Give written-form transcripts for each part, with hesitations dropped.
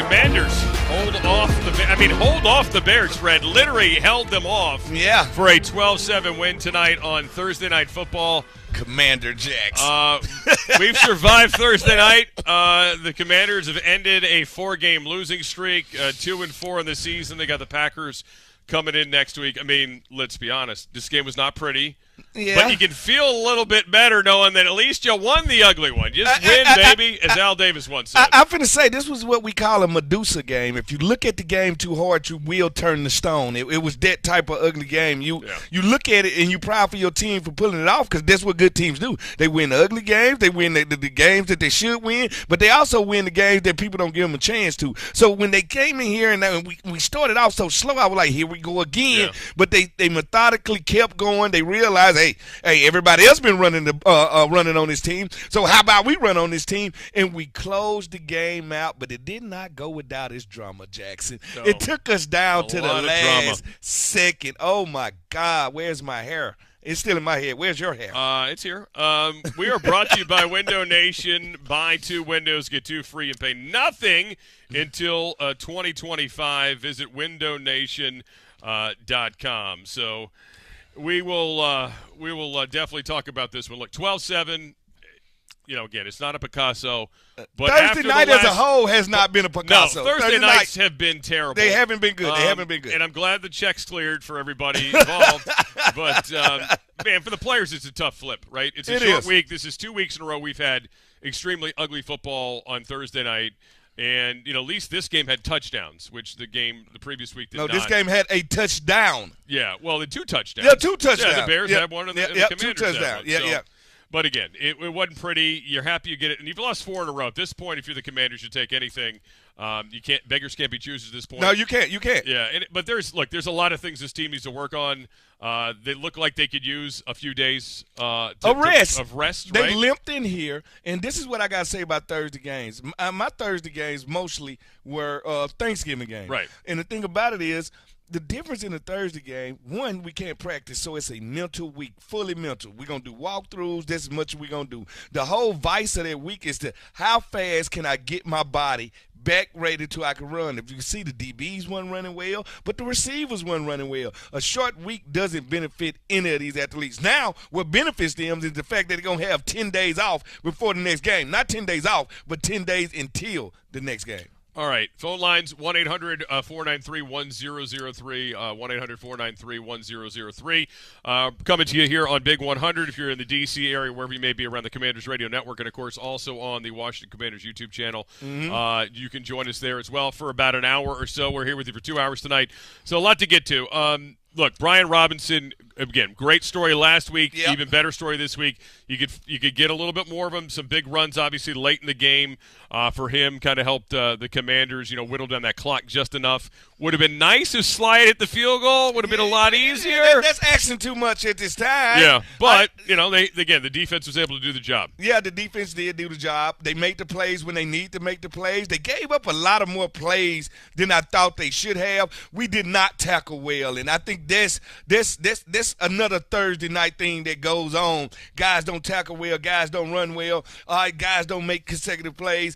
Commanders hold off the Bears, Fred. Literally held them off for a 12-7 win tonight on Thursday Night Football. Commander Jacks. We've survived Thursday night. The Commanders have ended a 4-game losing streak, 2-4 in the season. They got the Packers coming in next week. I mean, let's be honest. This game was not pretty. Yeah. But you can feel a little bit better knowing that at least you won the ugly one. Just win, baby, as Al Davis once said. I'm finna say this was what we call a Medusa game. If you look at the game too hard, you will turn the stone. It was that type of ugly game. You look at it and you're proud for your team for pulling it off because that's what good teams do. They win the ugly games. They win the games that they should win, but they also win the games that people don't give them a chance to. So when they came in here and we started off so slow, I was like, here we go again. Yeah. But they methodically kept going. They realized, hey, everybody else been running on this team. So how about we run on this team? And we closed the game out, but it did not go without its drama, Jackson. No. It took us down to the last second. Oh, my God. Where's my hair? It's still in my head. Where's your hair? It's here. We are brought to you by Window Nation. Buy 2 windows, get 2 free, and pay nothing until 2025. Visit windownation.com. So we will definitely talk about this one. Look, 12-7. Again, it's not a Picasso. But Thursday night as a whole has not been a Picasso. No, Thursday nights have been terrible. They haven't been good. And I'm glad the check's cleared for everybody involved. But, man, for the players, it's a tough flip, right? It's a short week. This is 2 weeks in a row we've had extremely ugly football on Thursday night. And, at least this game had touchdowns, which the previous week did not. No, this game had a touchdown. Yeah, well, the 2 touchdowns. Yeah, 2 touchdowns. Yeah, the Bears had one and the Commanders 2 touchdowns. had one. But again, it wasn't pretty. You're happy you get it, and you've lost 4 in a row. At this point, if you're the Commanders, you take anything. You can't. Beggars can't be choosers at this point. No, you can't. You can't. Yeah, but there's a lot of things this team needs to work on. They look like they could use a few days of rest. They limped in here, and this is what I got to say about Thursday games. My Thursday games mostly were Thanksgiving games. Right. And the thing about it is, the difference in the Thursday game, one, we can't practice, so it's a mental week, fully mental. We're going to do walkthroughs. That's as much as we're going to do. The whole vice of that week is how fast can I get my body back ready till I can run. If you can see, the DBs weren't running well, but the receivers weren't running well. A short week doesn't benefit any of these athletes. Now, what benefits them is the fact that they're going to have 10 days off before the next game. Not 10 days off, but 10 days until the next game. All right. Phone lines, 1-800-493-1003, 1-800-493-1003. Coming to you here on Big 100 if you're in the D.C. area, wherever you may be around the Commanders Radio Network, and, of course, also on the Washington Commanders YouTube channel. Mm-hmm. You can join us there as well for about an hour or so. We're here with you for 2 hours tonight. So a lot to get to. Look, Brian Robinson, again, great story last week, even better story this week. You could get a little bit more of him, some big runs, obviously, late in the game for him, kind of helped the Commanders, whittle down that clock just enough. Would have been nice if Slye hit the field goal. Would have been a lot easier. That's asking too much at this time. Yeah, but, the defense was able to do the job. Yeah, the defense did do the job. They made the plays when they need to make the plays. They gave up a lot of more plays than I thought they should have. We did not tackle well, and I think this another Thursday night thing that goes on. Guys don't tackle well. Guys don't run well. Guys don't make consecutive plays.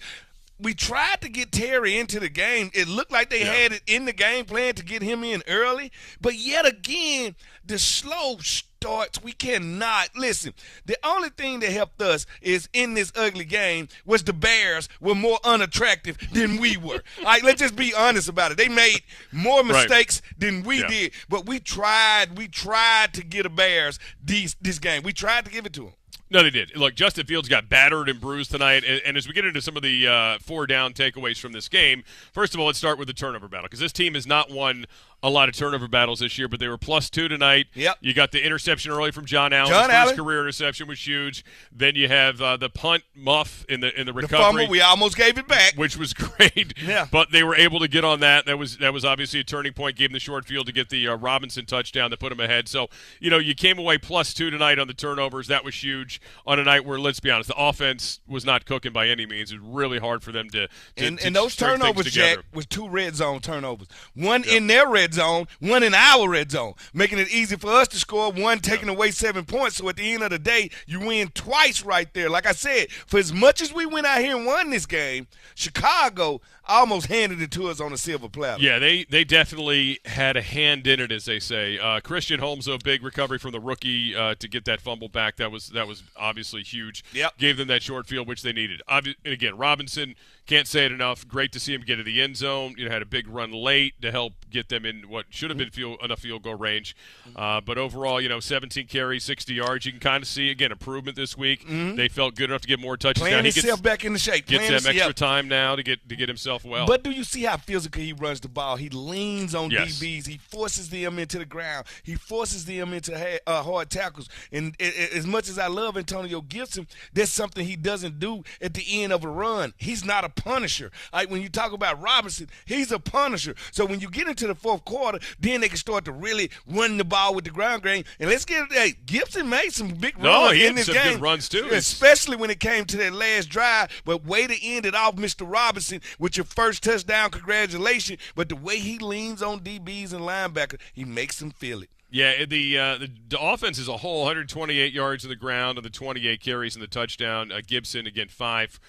We tried to get Terry into the game. It looked like they had it in the game plan to get him in early. But yet again, the slow starts, we cannot. Listen, the only thing that helped us is in this ugly game was the Bears were more unattractive than we were. All right, let's just be honest about it. They made more mistakes than we did. But we tried to get the Bears this game. We tried to give it to them. No, they did. Look, Justin Fields got battered and bruised tonight. And as we get into some of the 4 down takeaways from this game, first of all, let's start with the turnover battle because this team has not won a lot of turnover battles this year, but they were +2 tonight. Yep. You got the interception early from John Allen. His first career interception was huge. Then you have the punt muff in the recovery. The fumble, we almost gave it back, which was great. Yeah. But they were able to get on that. That was obviously a turning point. Gave them the short field to get the Robinson touchdown that put them ahead. So you came away +2 tonight on the turnovers. That was huge on a night where, let's be honest, the offense was not cooking by any means. It was really hard for them to and those turnovers, Jack, was 2 red zone turnovers. One in their red red zone, one in our red zone, making it easy for us to score, one taking away 7 points. So at the end of the day, you win twice right there. Like I said, for as much as we went out here and won this game, Chicago almost handed it to us on a silver platter. Yeah, they definitely had a hand in it, as they say. Christian Holmes, a big recovery from the rookie to get that fumble back. That was obviously huge. Yep. Gave them that short field, which they needed. And again, Robinson, can't say it enough. Great to see him get to the end zone. Had a big run late to help get them in what should have been enough field goal range. But overall, 17 carries, 60 yards. You can kind of see, again, improvement this week. They felt good enough to get more touches. Playing now, himself back into shape. Gets them extra time now to get himself well. But do you see how physical he runs the ball? He leans on Yes. DBs. He forces them into the ground. He forces them into hard tackles. And as much as I love Antonio Gibson, there's something he doesn't do at the end of a run. He's not a punisher. Like when you talk about Robinson, he's a punisher. So when you get into the fourth quarter, then they can start to really run the ball with the ground game. And let's get it. Gibson made some big runs in this some game. good runs too. Especially when it came to that last drive. But way to end it off, Mr. Robinson, with your first touchdown. Congratulations. But the way he leans on DBs and linebackers, he makes them feel it. Yeah, the offense as a whole, 128 yards on the ground and the 28 carries and the touchdown. Gibson, again, 5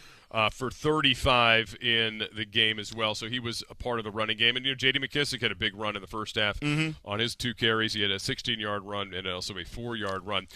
for 35 in the game as well. So he was a part of the running game. And, J.D. McKissick had a big run in the first half on his 2 carries. He had a 16-yard run and also a 4-yard run.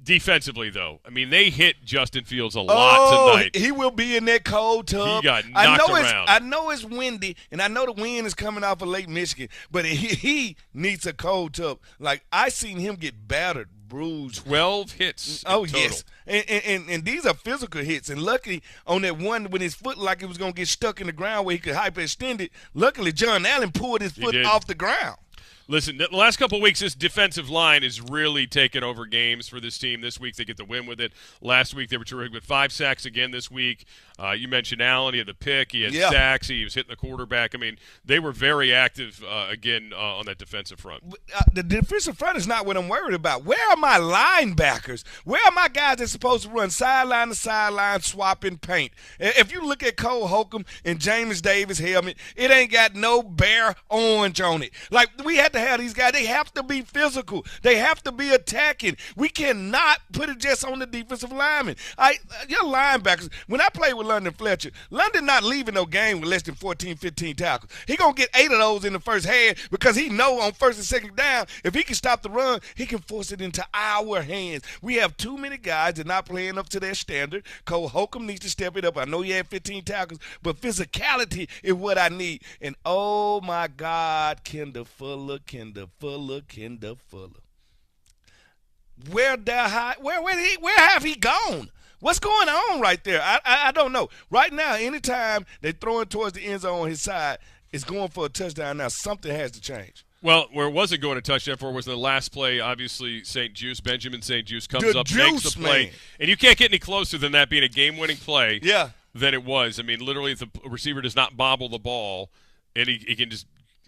Defensively, though, they hit Justin Fields a lot tonight. He will be in that cold tub. He got knocked around. I know it's windy, and I know the wind is coming off of Lake Michigan, but he needs a cold tub. Like, I seen him get battered, bruised. 12 hits. Oh, total. yes. And these are physical hits. And luckily, on that one, when his foot like it was going to get stuck in the ground where he could hyperextend it, luckily John Allen pulled his foot off the ground. Listen, the last couple of weeks, this defensive line is really taken over games for this team. This week, they get the win with it. Last week, they were terrific with 5 sacks again this week. You mentioned Allen. He had the pick. He had sacks. He was hitting the quarterback. They were very active again on that defensive front. The defensive front is not what I'm worried about. Where are my linebackers? Where are my guys that's supposed to run sideline to sideline, swapping paint? If you look at Cole Holcomb and James Davis' helmet, it ain't got no bare orange on it. Like, we had to have these guys. They have to be physical. They have to be attacking. We cannot put it just on the defensive linemen. Your linebackers, when I play with London Fletcher, London not leaving no game with less than 14, 15 tackles. He going to get 8 of those in the first half because he know on first and second down, if he can stop the run, he can force it into our hands. We have too many guys that are not playing up to their standard. Cole Holcomb needs to step it up. I know he had 15 tackles, but physicality is what I need. And, oh, my God, Kendall Fuller. Where have he gone? What's going on right there? I don't know. Right now, anytime they throw it towards the end zone on his side, it's going for a touchdown. Now, something has to change. Well, where it wasn't going to touchdown for was the last play. Obviously, Benjamin St. Juste comes up, makes the play. Man. And you can't get any closer than that being a game-winning play than it was. Literally, if the receiver does not bobble the ball, and he can just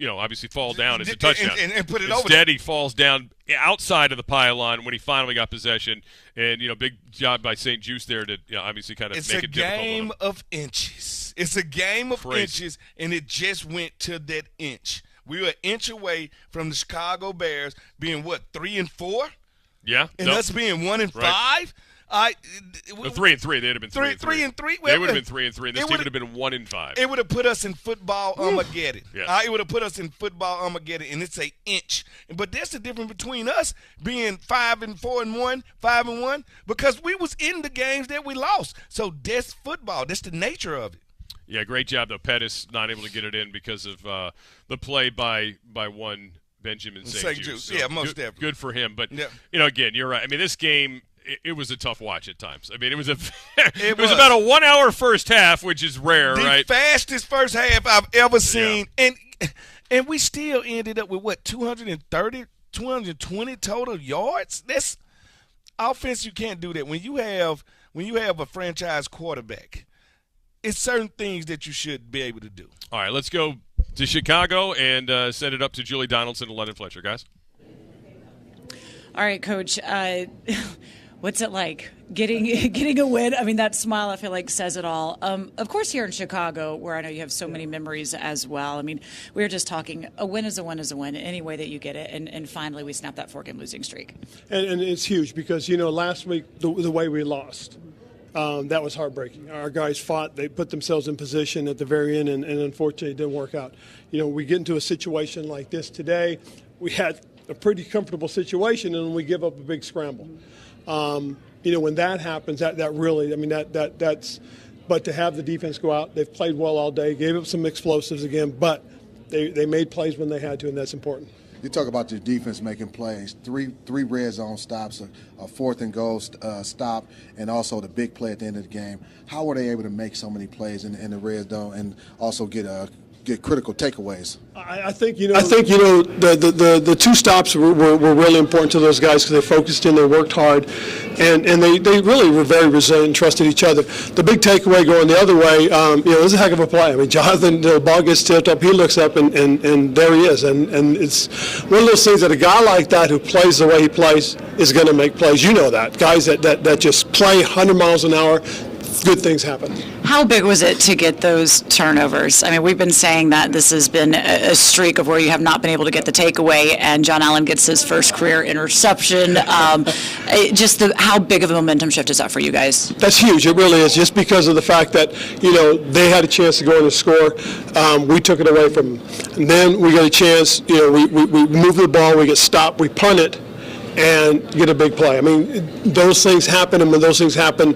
obviously fall down. It's a touchdown. And put it over. Instead, he falls down outside of the pylon when he finally got possession. And, big job by St. Juste there to obviously kind of make it difficult. It's a game of inches. It's a game of inches, and it just went to that inch. We were an inch away from the Chicago Bears being, 3-4? Yeah. And us being 1-5? Right. 3-3. They'd have been 3-3. 3-3. They would have been 3-3. This team would have been 1-5. It would have put us in football Armageddon. Yeah. It would have put us in football Armageddon, and it's an inch. But that's the difference between us being 5-4-1, 5-1, because we was in the games that we lost. So that's football. That's the nature of it. Yeah, great job though. Pettis not able to get it in because of the play by one Benjamin St. Juste. So yeah, most definitely. Good for him. But again, you're right. This game. It was a tough watch at times. It was it was about a 1 hour first half, which is rare, right? The fastest first half I've ever seen. Yeah. And we still ended up with 230, 220 total yards? That's offense. You can't do that. When you have a franchise quarterback, it's certain things that you should be able to do. All right, let's go to Chicago and send it up to Julie Donaldson and London Fletcher, guys. All right, Coach. What's it like getting a win? I mean, that smile, I feel like, says it all. Of course, here in Chicago, where I know you have so many memories as well. I mean, we were just talking, a win is a win is a win, any way that you get it. And finally, we snapped that 4-game losing streak. And it's huge because, last week, the way we lost, that was heartbreaking. Our guys fought. They put themselves in position at the very end, and unfortunately, it didn't work out. We get into a situation like this today. We had a pretty comfortable situation, and we give up a big scramble. When that happens, that really, that's. But to have the defense go out, they've played well all day, gave up some explosives again, but they made plays when they had to, and that's important. You talk about your defense making plays, three red zone stops, a 4th and goal stop, and also the big play at the end of the game. How were they able to make so many plays in the red zone and also get critical takeaways? I think the 2 stops were really important to those guys because they focused in, they worked hard, and they really were very resilient and trusted each other. The big takeaway going the other way, it was a heck of a play. I mean, Jonathan, the ball gets tipped up, he looks up, and there he is. And it's one of those things that a guy like that who plays the way he plays is going to make plays. You know that. Guys that just play 100 miles an hour, good things happen. How big was it to get those turnovers? I mean, we've been saying that this has been a streak of where you have not been able to get the takeaway, and John Allen gets his first career interception. How big of a momentum shift is that for you guys? That's huge. It really is, just because of the fact that, they had a chance to go in and score. We took it away from them. And then we got a chance, we move the ball, we get stopped, we punt it, and get a big play. I mean, those things happen, and when those things happen,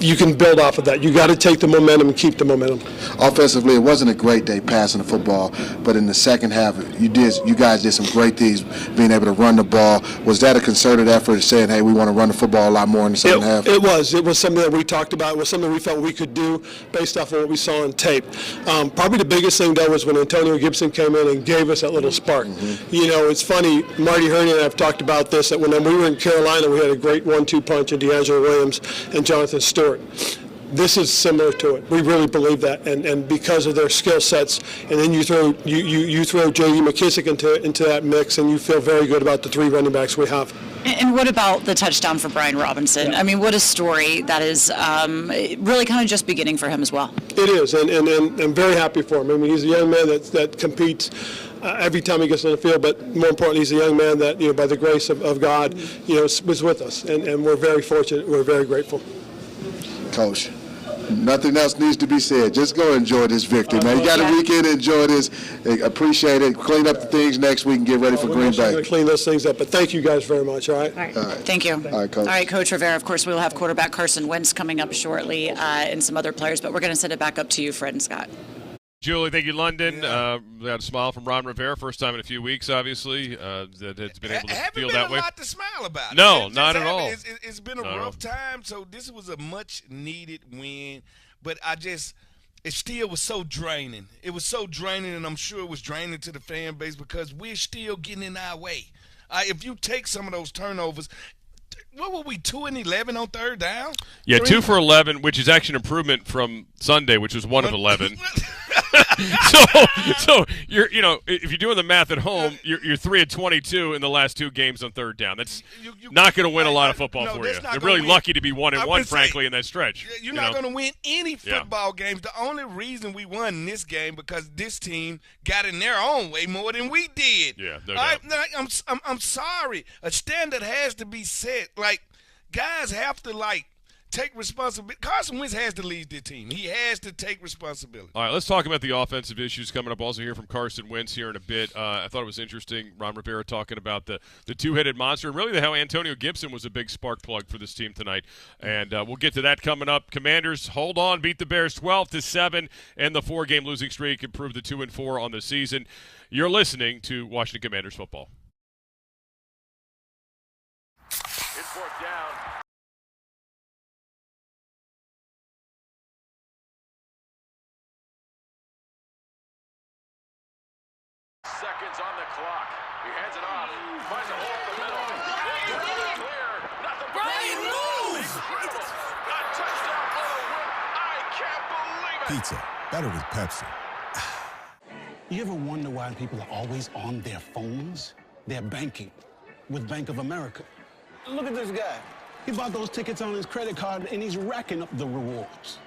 you can build off of that. You got to take the momentum and keep the momentum. Offensively, it wasn't a great day passing the football, but in the second half, you guys did some great things, being able to run the ball. Was that a concerted effort, saying, hey, we want to run the football a lot more in the second half? It was. It was something that we talked about. It was something we felt we could do based off of what we saw on tape. Probably the biggest thing, though, was when Antonio Gibson came in and gave us that little spark. Mm-hmm. It's funny, Marty Herney and I have talked about this, that when we were in Carolina, we had a great 1-2 punch in D'Angelo Williams and Jonathan Stewart. This is similar to it. We really believe that, and because of their skill sets, and then you throw J.D. McKissick into that mix, and you feel very good about the 3 running backs we have. And what about the touchdown for Brian Robinson? Yeah. I mean, what a story that is, really kind of just beginning for him as well. It is, and I'm very happy for him. I mean, he's a young man that competes every time he gets on the field, but more importantly, he's a young man that, by the grace of God, was with us, and we're very fortunate. We're very grateful. Coach, nothing else needs to be said. Just go enjoy this victory, man. You got a weekend to enjoy this. Appreciate it. Clean up the things next week and get ready for Green Bay. We're going to clean those things up, but thank you guys very much, all right? All right. Thank you. All right, Coach. All right, Coach Rivera, of course, we will have quarterback Carson Wentz coming up shortly and some other players, but we're going to send it back up to you, Fred and Scott. Julie, thank you, London. We got a smile from Ron Rivera, first time in a few weeks, obviously, that has been able to feel that way. Haven't been a lot to smile about. No, not at all. It's been a rough time, so this was a much-needed win, but it still was so draining. It was so draining, and I'm sure it was draining to the fan base because we're still getting in our way. If you take some of those turnovers, what were we, 2-11 on third down? Yeah, 2 for 11, which is actually an improvement from Sunday, which was 1 of 11. So you're if you're doing the math at home, you're 3 of 22 in the last 2 games on third down. That's not going to win a lot of football for you. You're really lucky to be 1-1, frankly, in that stretch. You're not going to win any football games. The only reason we won this game because this team got in their own way more than we did. Yeah, no doubt. I'm sorry. A standard has to be set. Like, guys have to take responsibility. Carson Wentz has to lead the team. He has to take responsibility. All right, let's talk about the offensive issues coming up. Also hear from Carson Wentz here in a bit. I thought it was interesting, Ron Rivera talking about the two-headed monster and really how Antonio Gibson was a big spark plug for this team tonight. And we'll get to that coming up. Commanders, hold on, beat the Bears 12-7, and the 4-game losing streak improved to 2-4 on the season. You're listening to Washington Commanders football. It's 4th down. Seconds on the clock. He hands it off. Finds a hole in the middle. Clear. Nothing. Brian, move! A touchdown for the win. I can't believe it. Pizza. Better with Pepsi. You ever wonder why people are always on their phones? They're banking with Bank of America. Look at this guy. He bought those tickets on his credit card, and he's racking up the rewards.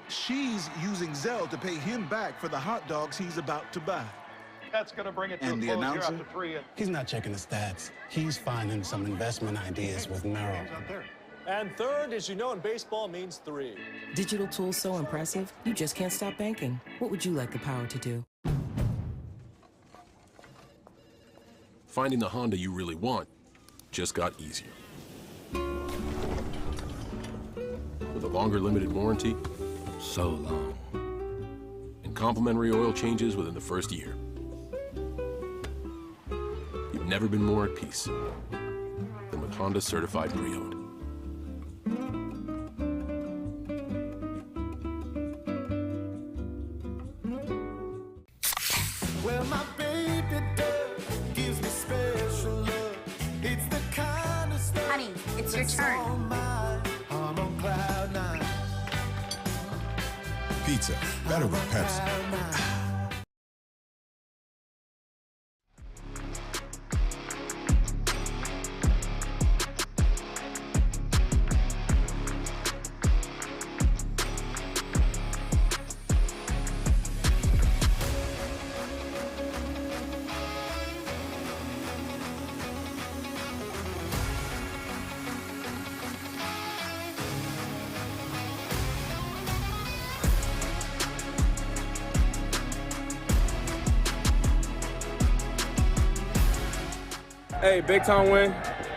She's using Zelle to pay him back for the hot dogs he's about to buy. That's going to bring it to And a the close here announcer? after 3. He's not checking the stats. He's finding some investment ideas with Merrill. And third, as you know, in baseball means 3. Digital tools so impressive, you just can't stop banking. What would you like the power to do? Finding the Honda you really want just got easier. With a longer limited warranty, so long. And complimentary oil changes within the first year. You've never been more at peace than with Honda Certified Pre-Owned. Well, my baby doll gives me special love. It's the kind of stuff. Honey, it's your turn. I'm on cloud 9. Pizza, better with Pepsi. Hey, big time win.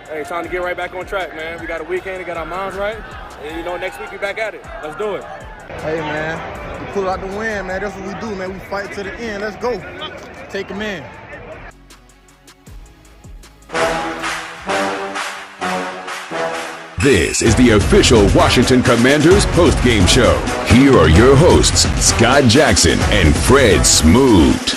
Hey, time to get right back on track, man. We got a weekend, we got our minds right. And, you know, next week we back at it. Let's do it. Hey, man, we pull out the win, man. That's what we do, man. We fight to the end. Let's go. Take them in. This is the official Washington Commanders postgame show. Here are your hosts, Scott Jackson and Fred Smoot.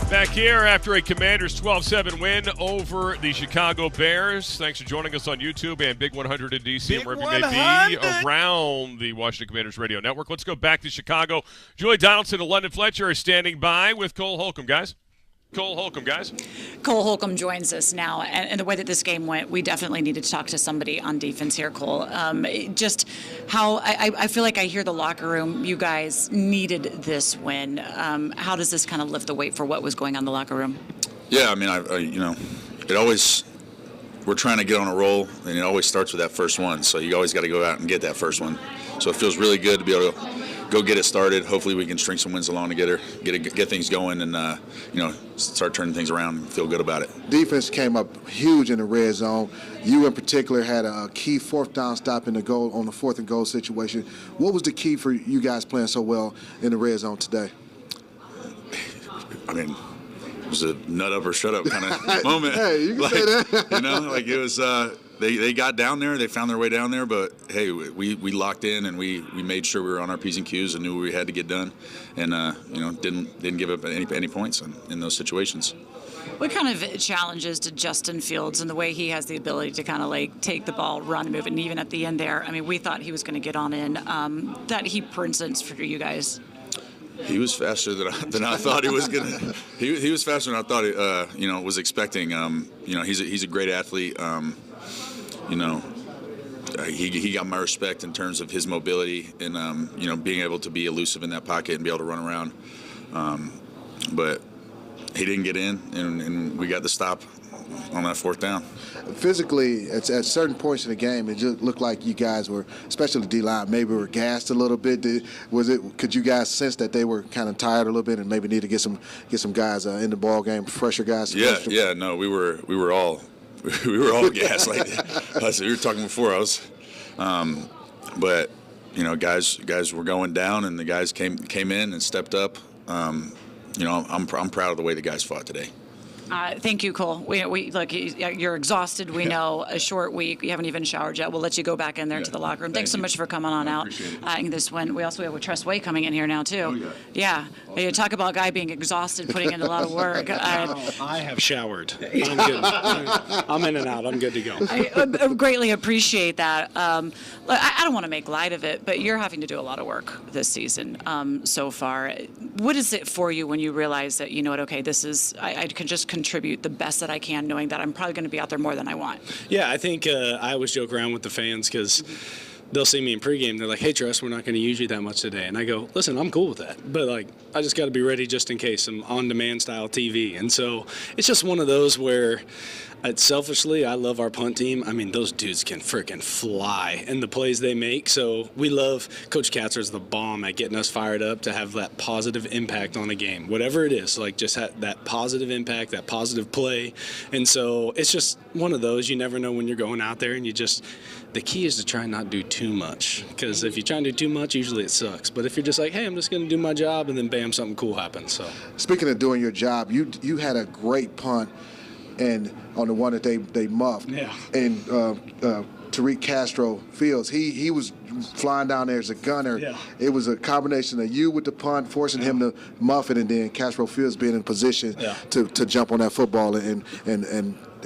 Back here after a Commanders 12-7 win over the Chicago Bears. Thanks for joining us on YouTube and Big 100 in D.C. and wherever you may be around the Washington Commanders radio network. Let's go back to Chicago. Julie Donaldson and London Fletcher are standing by with Cole Holcomb, guys. Cole Holcomb joins us now, and the way that this game went, we definitely needed to talk to somebody on defense here, Cole. Just how I feel like I hear the locker room, you guys needed this win. How does this kind of lift the weight for what was going on in the locker room? Yeah, I mean, it always, we're trying to get on a roll, and it always starts with that first one, so you always got to go out and get that first one. So it feels really good to be able to go get it started. Hopefully we can string some wins along together, get things going, and start turning things around and feel good about it. Defense came up huge in the red zone. You in particular had a key fourth down stop in the goal on the 4th and goal situation. What was the key for you guys playing so well in the red zone today? I mean, it was a nut up or shut up kind of moment. Hey, you can say that. It was. They got down there. They found their way down there. But, hey, we locked in, and we made sure we were on our P's and Q's and knew what we had to get done. And, didn't give up any points in those situations. What kind of challenges did Justin Fields and the way he has the ability to kind of like take the ball, run, move, and even at the end there, I mean, we thought he was going to get on in. That he presents for you guys? He was faster than I thought he was gonna. He was faster than I thought. Was expecting. He's a great athlete. He got my respect in terms of his mobility and being able to be elusive in that pocket and be able to run around. But he didn't get in, and we got the stop on that 4th down. Physically, at certain points in the game, it just looked like you guys were, especially the D-line, maybe were gassed a little bit. Could you guys sense that they were kind of tired a little bit and maybe need to get some guys in the ball game, fresher guys? Yeah. No, we were all gassed. Like we were talking before. But guys were going down, and the guys came in and stepped up. I'm proud of the way the guys fought today. Thank you, Cole. We look, you're exhausted. We know a short week. You haven't even showered yet. We'll let you go back in there to the locker room. Thanks so much for coming on out in this win. We also have Tress Way coming in here now too. Yeah. You talk about a guy being exhausted, putting in a lot of work. I have showered. I'm good. I'm in and out. I'm good to go. I greatly appreciate that. I don't want to make light of it, but you're having to do a lot of work this season so far. What is it for you when you realize that, okay, this is I can just contribute the best that I can, knowing that I'm probably going to be out there more than I want? Yeah, I think I always joke around with the fans because they'll see me in pregame. They're like, hey, Tress, we're not going to use you that much today. And I go, listen, I'm cool with that. But, like, I just got to be ready just in case. I'm on-demand style TV. And so it's just one of those where selfishly, I love our punt team. I mean, those dudes can freaking fly in the plays they make. So we love Coach Katzer's the bomb at getting us fired up to have that positive impact on a game. Whatever it is, like just that positive impact, that positive play. And so it's just one of those. You never know when you're going out there, and the key is to try not do too much, because if you try and do too much, usually it sucks. But if you're just like, hey, I'm just going to do my job, and then bam, something cool happens. So speaking of doing your job, you had a great punt, and on the one that they muffed. Yeah. And Tariq Castro Fields, he was flying down there as a gunner. Yeah. It was a combination of you with the punt, forcing him to muff it, and then Castro Fields being in position to jump on that football and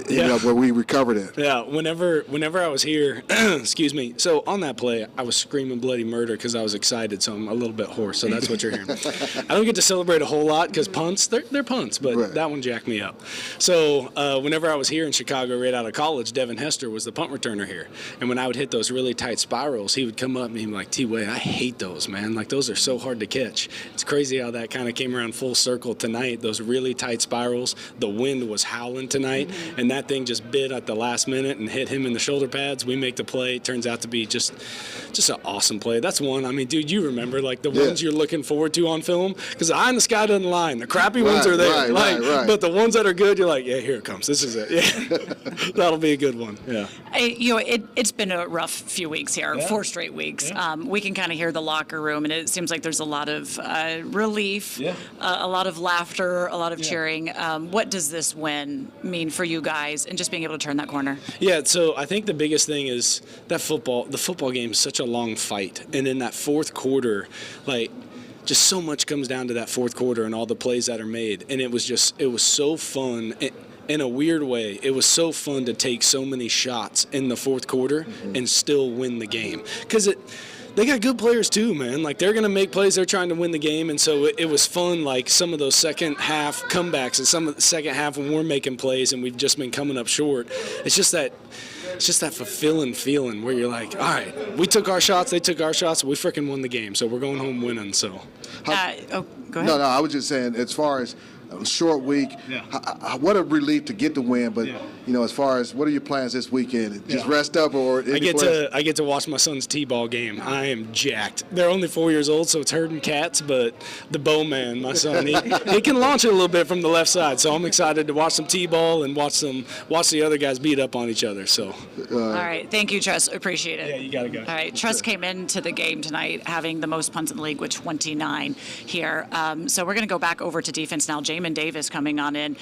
ended up where we recovered it. Yeah, whenever I was here, excuse me, so on that play, I was screaming bloody murder because I was excited, so I'm a little bit hoarse, so that's what you're hearing. I don't get to celebrate a whole lot because punts, they're punts, but that one jacked me up. So whenever I was here in Chicago right out of college, Devin Hester was the punt returner here, and when I would hit those really tight spirals, he would come up and he'd be like, T-Way, I hate those, man. Like, those are so hard to catch. It's crazy how that kind of came around full circle tonight, those really tight spirals. The wind was howling tonight, and that thing just bit at the last minute and hit him in the shoulder pads. We make the play. It turns out to be just an awesome play. That's one. I mean, dude, you remember, like, the ones you're looking forward to on film? Because the eye in the sky doesn't lie. The crappy ones are there. Right. But the ones that are good, you're like, yeah, here it comes. This is it. Yeah. That'll be a good one. Yeah. It's been a rough few weeks here, 4 straight weeks. Yeah. We can kind of hear the locker room, and it seems like there's a lot of relief, a lot of laughter, a lot of cheering. What does this win mean for you guys and just being able to turn that corner? Yeah, so I think the biggest thing is that the football game is such a long fight. And in that fourth quarter, like, just so much comes down to that fourth quarter and all the plays that are made. And it was so fun. In a weird way, it was so fun to take so many shots in the fourth quarter and still win the game. Because they got good players too, man. Like, they're going to make plays. They're trying to win the game. And so it was fun, like, some of those second half comebacks and some of the second half when we're making plays and we've just been coming up short. It's just that fulfilling feeling where you're like, all right, we took our shots, they took our shots, we freaking won the game. So we're going home winning. So. Go ahead. No, I was just saying, as far as a short week, what a relief to get the win. But as far as what are your plans this weekend? Just rest up, or I get to watch my son's t-ball game. I am jacked. They're only 4 years old, so it's herding cats. But the Bowman, my son, he can launch it a little bit from the left side. So I'm excited to watch some t-ball and watch the other guys beat up on each other. So. All right, thank you, Tress. Appreciate it. Yeah, you gotta go. All right, Tress came into the game tonight having the most punts in the league with 29 here. So we're gonna go back over to defense now. Jamin Davis coming on in.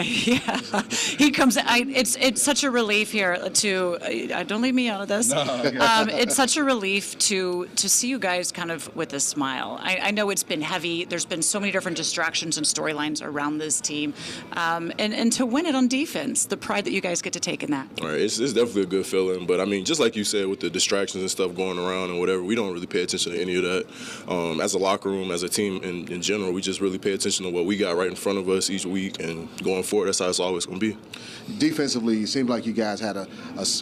He comes. It's such a relief here to. Don't leave me out of this. It's such a relief to see you guys kind of with a smile. I know it's been heavy. There's been so many different distractions and storylines around this team, and to win it on defense, the pride that you guys get to take in that. All right, it's definitely a good feeling. But I mean, just like you said, with the distractions and stuff going around and whatever, we don't really pay attention to any of that. As a locker room, as a team in general, we just really pay attention to what we got right in front of us each week, and going forward, that's how it's always going to be. Defensively, it seemed like you guys had a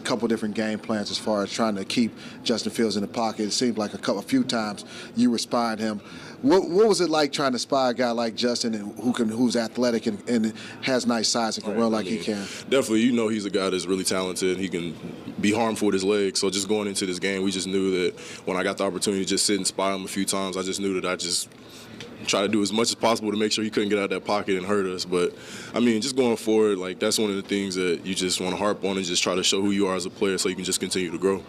couple different game plans as far as trying to keep Justin Fields in the pocket. It seemed like a few times you were spying him. What was it like trying to spy a guy like Justin who's athletic and has nice size and can run like he can? Definitely, he's a guy that's really talented. He can be harmful with his legs. So just going into this game, we just knew that when I got the opportunity to just sit and spy him a few times, I just knew that I just try to do as much as possible to make sure he couldn't get out of that pocket and hurt us. But, I mean, just going forward, like, that's one of the things that you just want to harp on and just try to show who you are as a player so you can just continue to grow.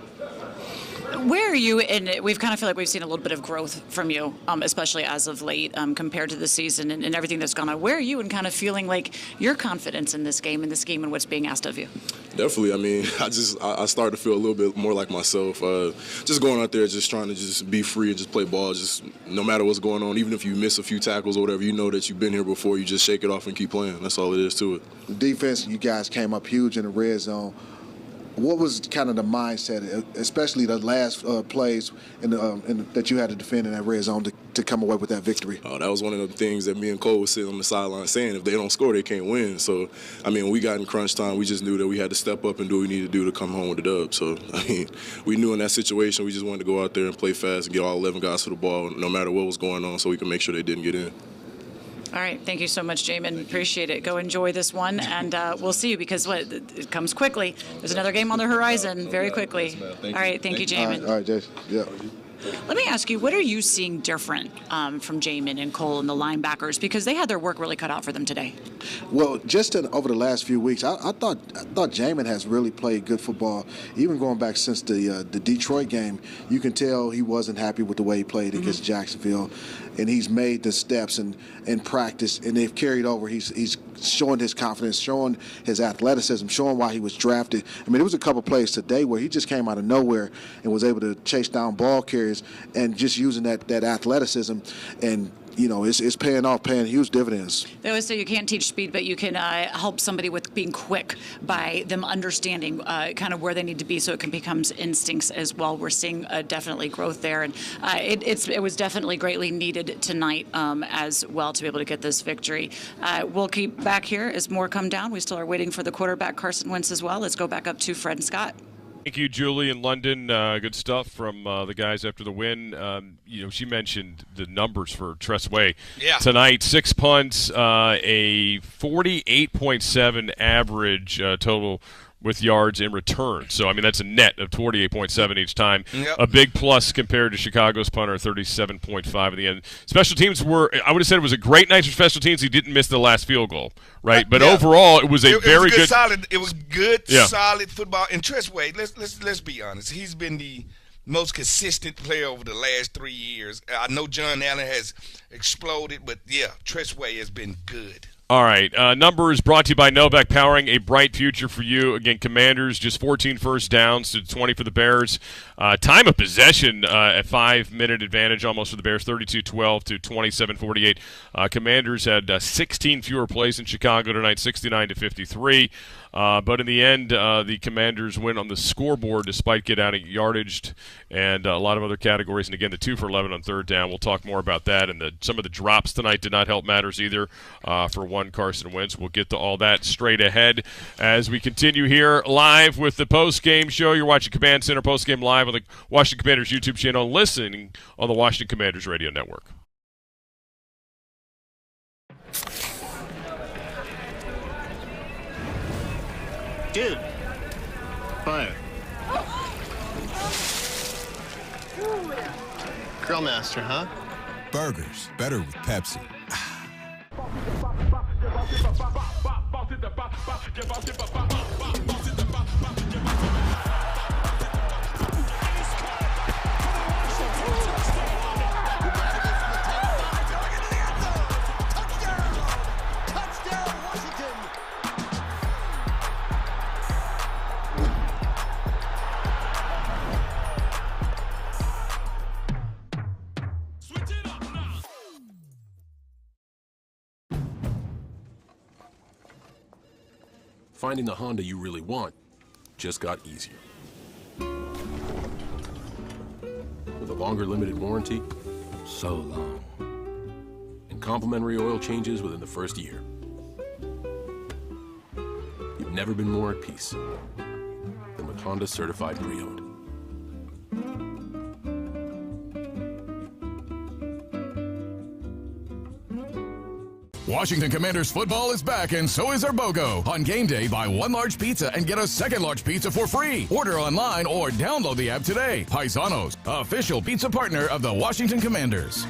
Where are you? And we've kind of feel like we've seen a little bit of growth from you, especially as of late, compared to the season and everything that's gone on. Where are you in kind of feeling like your confidence in this game and what's being asked of you? Definitely. I mean, I started to feel a little bit more like myself. Just going out there, just trying to just be free and just play ball. Just no matter what's going on, even if you miss a few tackles or whatever, you know that you've been here before. You just shake it off and keep playing. That's all it is to it. The defense, you guys came up huge in the red zone. What was kind of the mindset, especially the last plays that you had to defend in that red zone, to come away with that victory? That was one of the things that me and Cole was sitting on the sideline saying, if they don't score, they can't win. So, I mean, when we got in crunch time, we just knew that we had to step up and do what we needed to do to come home with the dub. So, I mean, we knew in that situation we just wanted to go out there and play fast and get all 11 guys to the ball no matter what was going on so we could make sure they didn't get in. All right. Thank you so much, Jamin. Appreciate it. Go enjoy this one, and we'll see you because it comes quickly. There's another game on the horizon very quickly. All right. Thank you, Jamin. All right, Jason. Yeah. Let me ask you, what are you seeing different from Jamin and Cole and the linebackers? Because they had their work really cut out for them today. Well, just over the last few weeks, I thought Jamin has really played good football. Even going back since the Detroit game, you can tell he wasn't happy with the way he played against Jacksonville. And he's made the steps in practice, and they've carried over. He's showing his confidence, showing his athleticism, showing why he was drafted. I mean, there was a couple plays today where he just came out of nowhere and was able to chase down ball carriers and just using that athleticism. And you know, it's paying off, paying huge dividends. They always say you can't teach speed, but you can help somebody with being quick by them understanding kind of where they need to be so it can become instincts as well. We're seeing definitely growth there, and it was definitely greatly needed tonight as well to be able to get this victory. We'll keep back here as more come down. We still are waiting for the quarterback, Carson Wentz, as well. Let's go back up to Fred and Scott. Thank you, Julie in London. Good stuff from the guys after the win. She mentioned the numbers for Tress Way tonight. 6 punts, a 48.7 average total with yards in return. So, I mean, that's a net of 48.7 each time. Yep. A big plus compared to Chicago's punter, 37.5 in the end. Special teams I would have said it was a great night for special teams. He didn't miss the last field goal, right? But overall, it was very good. Solid. It was good, solid football. And Tress Way, let's be honest. He's been the most consistent player over the last 3 years. I know John Allen has exploded, but, Tress Way has been good. All right. Numbers brought to you by Novak, powering a bright future for you. Again, Commanders, just 14 first downs to 20 for the Bears. Time of possession, a 5-minute advantage almost for the Bears, 32-12 to 27-48. Commanders had 16 fewer plays in Chicago tonight, 69-53. But in the end, the Commanders win on the scoreboard despite getting out of yardage and a lot of other categories. And again, the 2 for 11 on third down. We'll talk more about that. And some of the drops tonight did not help matters either for one Carson Wentz. We'll get to all that straight ahead as we continue here live with the post-game show. You're watching Command Center post-game live on the Washington Commanders YouTube channel, listening on the Washington Commanders Radio Network. Dude. Fire. Grill Master, huh? Burgers, better with Pepsi. Finding the Honda you really want just got easier. With a longer limited warranty, so long. And complimentary oil changes within the first year. You've never been more at peace than with Honda Certified Pre-Owned. Washington Commanders football is back, and so is our BOGO. On game day, buy one large pizza and get a second large pizza for free. Order online or download the app today. Paisanos, official pizza partner of the Washington Commanders.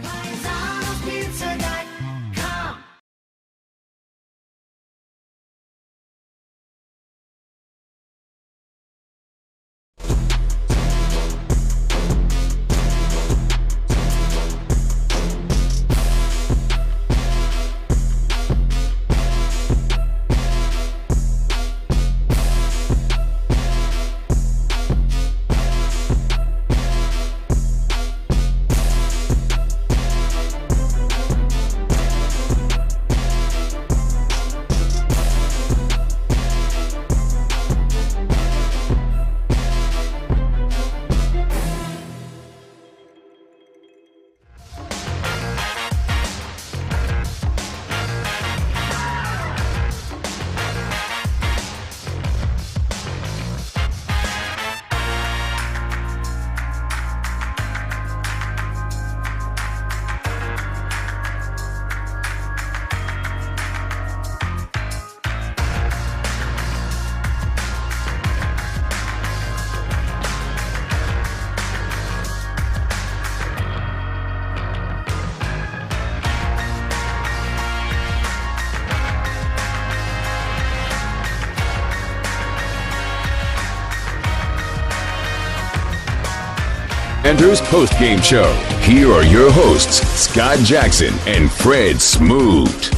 Commanders post-game show. Here are your hosts, Scott Jackson and Fred Smoot.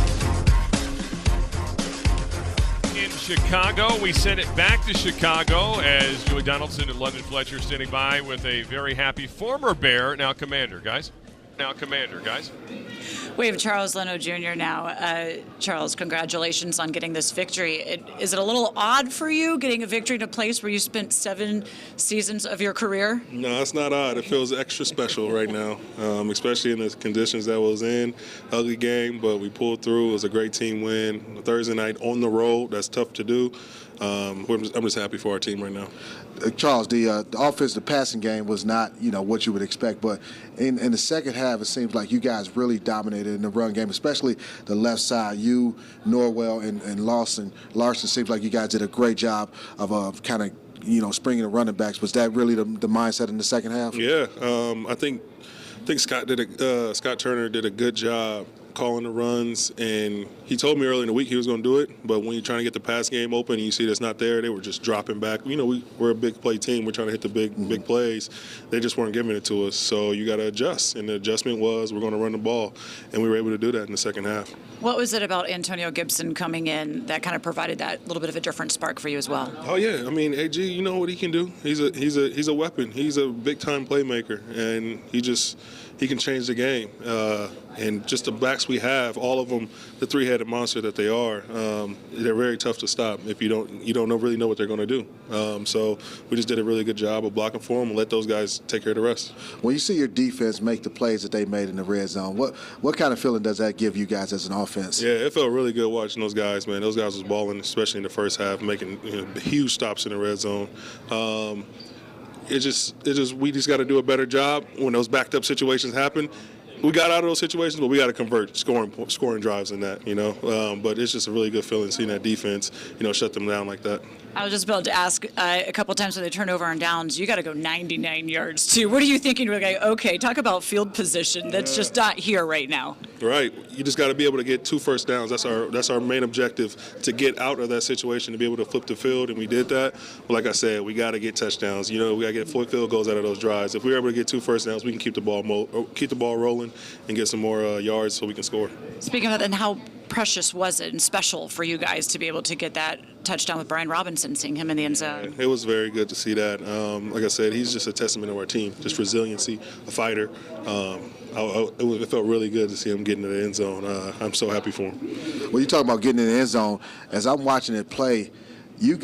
In Chicago, we send it back to Chicago as Joey Donaldson and London Fletcher standing by with a very happy former Bear, now Commander, guys. We have Charles Leno Jr. now. Charles, congratulations on getting this victory. Is it a little odd for you getting a victory in a place where you spent 7 seasons of your career? No, it's not odd. It feels extra special right now, especially in the conditions that was in. Ugly game, but we pulled through. It was a great team win. Thursday night on the road, that's tough to do. I'm just happy for our team right now. Charles, the offense, the passing game was not, what you would expect. But in the second half, it seems like you guys really dominated in the run game, especially the left side. You, Norwell, and Larson seems like you guys did a great job of kind of, springing the running backs. Was that really the mindset in the second half? Yeah, I think Scott Turner did a good job calling the runs, and he told me early in the week he was going to do it, but when you're trying to get the pass game open and you see that's not there, they were just dropping back. We're a big play team. We're trying to hit the big plays. They just weren't giving it to us, so you got to adjust, and the adjustment was we're going to run the ball, and we were able to do that in the second half. What was it about Antonio Gibson coming in that kind of provided that little bit of a different spark for you as well? Oh yeah, I mean, AG, you know what he can do. He's a weapon. He's a big time playmaker, and he can change the game. And just the backs we have, all of them, the three-headed monster that they are, they're very tough to stop if you don't really know what they're going to do. So we just did a really good job of blocking for them and let those guys take care of the rest. When you see your defense make the plays that they made in the red zone, what kind of feeling does that give you guys as an offense? Yeah, it felt really good watching those guys, man. Those guys was balling, especially in the first half, making huge stops in the red zone. We just got to do a better job when those backed up situations happen. We got out of those situations, but we got to convert scoring drives in that, But it's just a really good feeling seeing that defense, shut them down like that. I was just about to ask a couple times when they turn over on downs, you got to go 99 yards too. What are you thinking? You're like, okay, talk about field position. That's just not here right now. Right. You just got to be able to get 2 first downs. That's our main objective, to get out of that situation, to be able to flip the field, and we did that. But like I said, we got to get touchdowns. We got to get 4 field goals out of those drives. If we're able to get 2 first downs, we can keep the ball rolling and get some more yards so we can score. Speaking of that, and how precious was it and special for you guys to be able to get that touchdown with Brian Robinson, seeing him in the end zone? It was very good to see that. Like I said, he's just a testament of our team, just resiliency, a fighter. It felt really good to see him get into the end zone. I'm so happy for him. When you talk about getting in the end zone, as I'm watching it play, you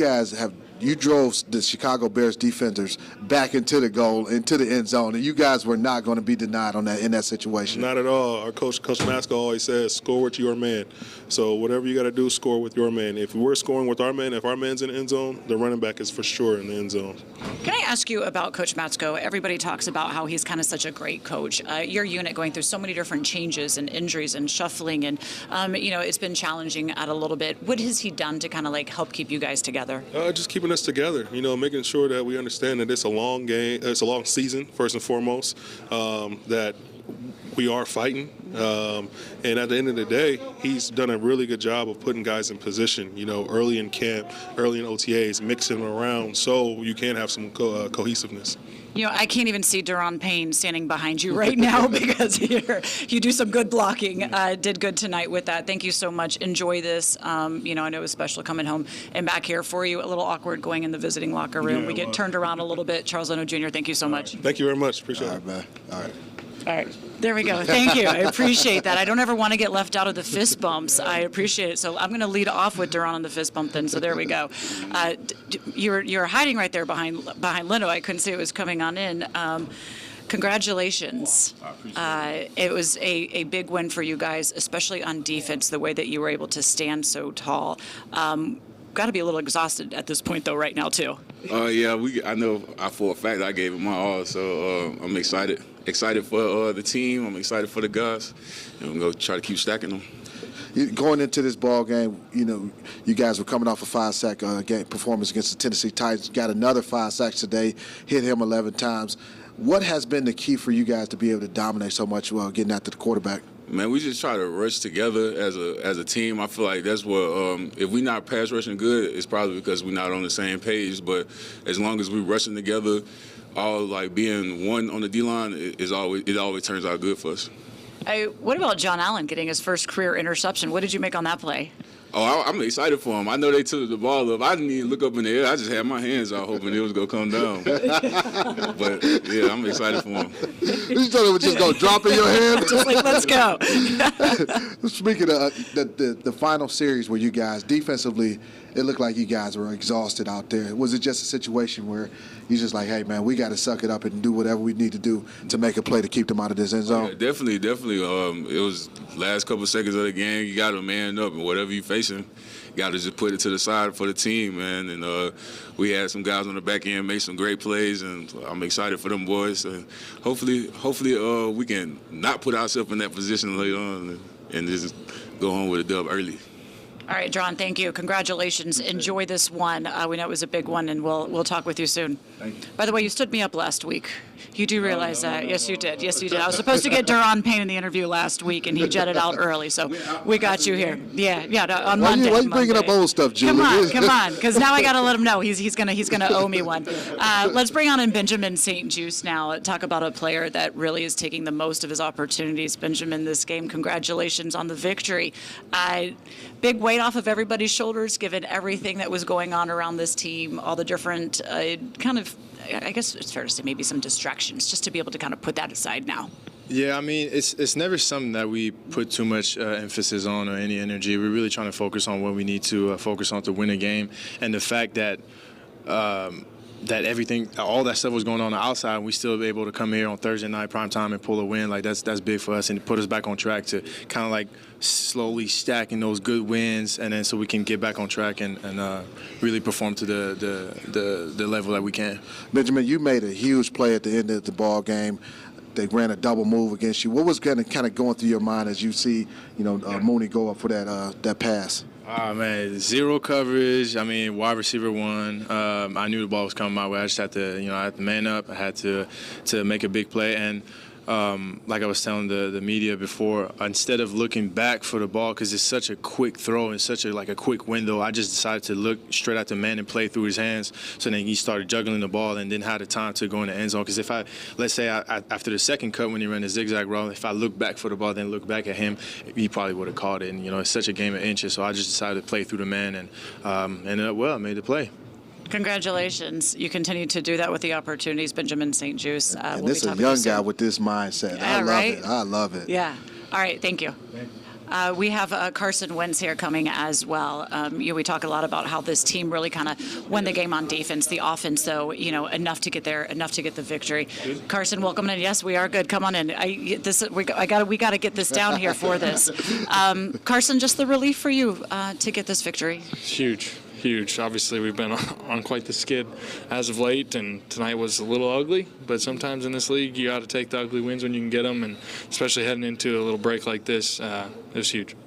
drove the Chicago Bears defenders back into the goal, into the end zone, and you guys were not going to be denied in that situation. Not at all. Our coach Masco, always says, score with your man. So whatever you got to do, score with your man. If we're scoring with our man, if our man's in the end zone, the running back is for sure in the end zone. Can I ask you about Coach Matsko? Everybody talks about how he's kind of such a great coach. Your unit going through so many different changes and injuries and shuffling, and it's been challenging at a little bit. What has he done to kind of help keep you guys together? Just keeping us together, making sure that we understand that it's a long game, it's a long season, first and foremost, that we are fighting. And at the end of the day, he's done a really good job of putting guys in position, early in camp, early in OTAs, mixing them around so you can have some cohesiveness. I can't even see Daron Payne standing behind you right now because you do some good blocking. Did good tonight with that. Thank you so much. Enjoy this. I know it was special coming home and back here for you. A little awkward going in the visiting locker room. We get turned around a little bit. Charles Leno Jr., thank you so much. Thank you very much. Appreciate it. All right, man. All right. All right. There we go. Thank you. I appreciate that. I don't ever want to get left out of the fist bumps. I appreciate it. So I'm going to lead off with Daron on the fist bump then. So there we go. You're hiding right there behind Leno. I couldn't see it was coming on in. Congratulations. It was a big win for you guys, especially on defense, the way that you were able to stand so tall. Got to be a little exhausted at this point, though, right now, too. Yeah, I know for a fact I gave it my all, so I'm excited. Excited for the team. I'm excited for the guys. And we're going to try to keep stacking them. Going into this ball game, you guys were coming off a 5-sack game performance against the Tennessee Titans. Got another 5 sacks today, hit him 11 times. What has been the key for you guys to be able to dominate so much while getting after the quarterback? Man, we just try to rush together as a team. I feel like that's what, if we're not pass rushing good, it's probably because we're not on the same page. But as long as we're rushing together, all like being one on the D-line it always turns out good for us. What about John Allen getting his first career interception? What did you make on that play? Oh, I'm excited for him. I know they took the ball up. I didn't even look up in the air. I just had my hands out hoping it was going to come down. But, yeah, I'm excited for him. You thought it was just going to drop in your hand? Just like, let's go. Speaking of the final series where you guys, defensively, it looked like you guys were exhausted out there. Was it just a situation where you just like, hey, man, we got to suck it up and do whatever we need to do to make a play to keep them out of this end zone? Yeah, definitely. It was last couple seconds of the game. You got to man up, and whatever you facing, you got to just put it to the side for the team, man. And we had some guys on the back end make some great plays, and I'm excited for them boys. And hopefully, we can not put ourselves in that position later on and just go home with a dub early. All right, John, thank you. Congratulations. Enjoy this one. We know it was a big one, and we'll talk with you soon. Thank you. By the way, you stood me up last week. You do realize that? Yes, you did. Yes, you did. I was supposed to get Duron Payne in the interview last week, and he jetted out early, so we got you here. Yeah, on Monday. Why are you bringing up old stuff, Julie? Come on, because now I got to let him know he's gonna owe me one. Let's bring on in Benjamin St-Juste now. Talk about a player that really is taking the most of his opportunities. Benjamin, this game, congratulations on the victory. Big weight off of everybody's shoulders, given everything that was going on around this team, all the different I guess it's fair to say maybe some distractions, just to be able to kind of put that aside now. Yeah, I mean, it's never something that we put too much emphasis on or any energy. We're really trying to focus on what we need to focus on to win a game. And the fact that that everything, all that stuff was going on the outside, and we still be able to come here on Thursday night prime time and pull a win, like that's big for us, and put us back on track to kind of like slowly stacking those good wins, and then so we can get back on track and really perform to the level that we can. Benjamin, you made a huge play at the end of the ball game. They ran a double move against you. What was kind of going through your mind as you see, Mooney go up for that pass? Oh, man, zero coverage. I mean, wide receiver one. I knew the ball was coming my way. I just had to, I had to man up. I had to make a big play. And like I was telling the media before, instead of looking back for the ball, because it's such a quick throw and such a quick window, I just decided to look straight at the man and play through his hands. So then he started juggling the ball and didn't have the time to go in the end zone. Because let's say after the second cut when he ran the zigzag route, if I look back for the ball, then look back at him, he probably would have caught it. And it's such a game of inches. So I just decided to play through the man and ended up well. I made the play. Congratulations. You continue to do that with the opportunities, Benjamin St-Juste. And this is a young guy with this mindset. Yeah, I love it. Yeah. All right. Thank you. We have Carson Wentz here coming as well. We talk a lot about how this team really kind of won the game on defense. The offense, though, enough to get there, enough to get the victory. Carson, welcome in. Yes, we are good. Come on in. We got to get this down here for this. Carson, just the relief for you to get this victory. It's huge. Obviously, we've been on quite the skid as of late, and tonight was a little ugly. But sometimes in this league, you got to take the ugly wins when you can get them, and especially heading into a little break like this, it was huge.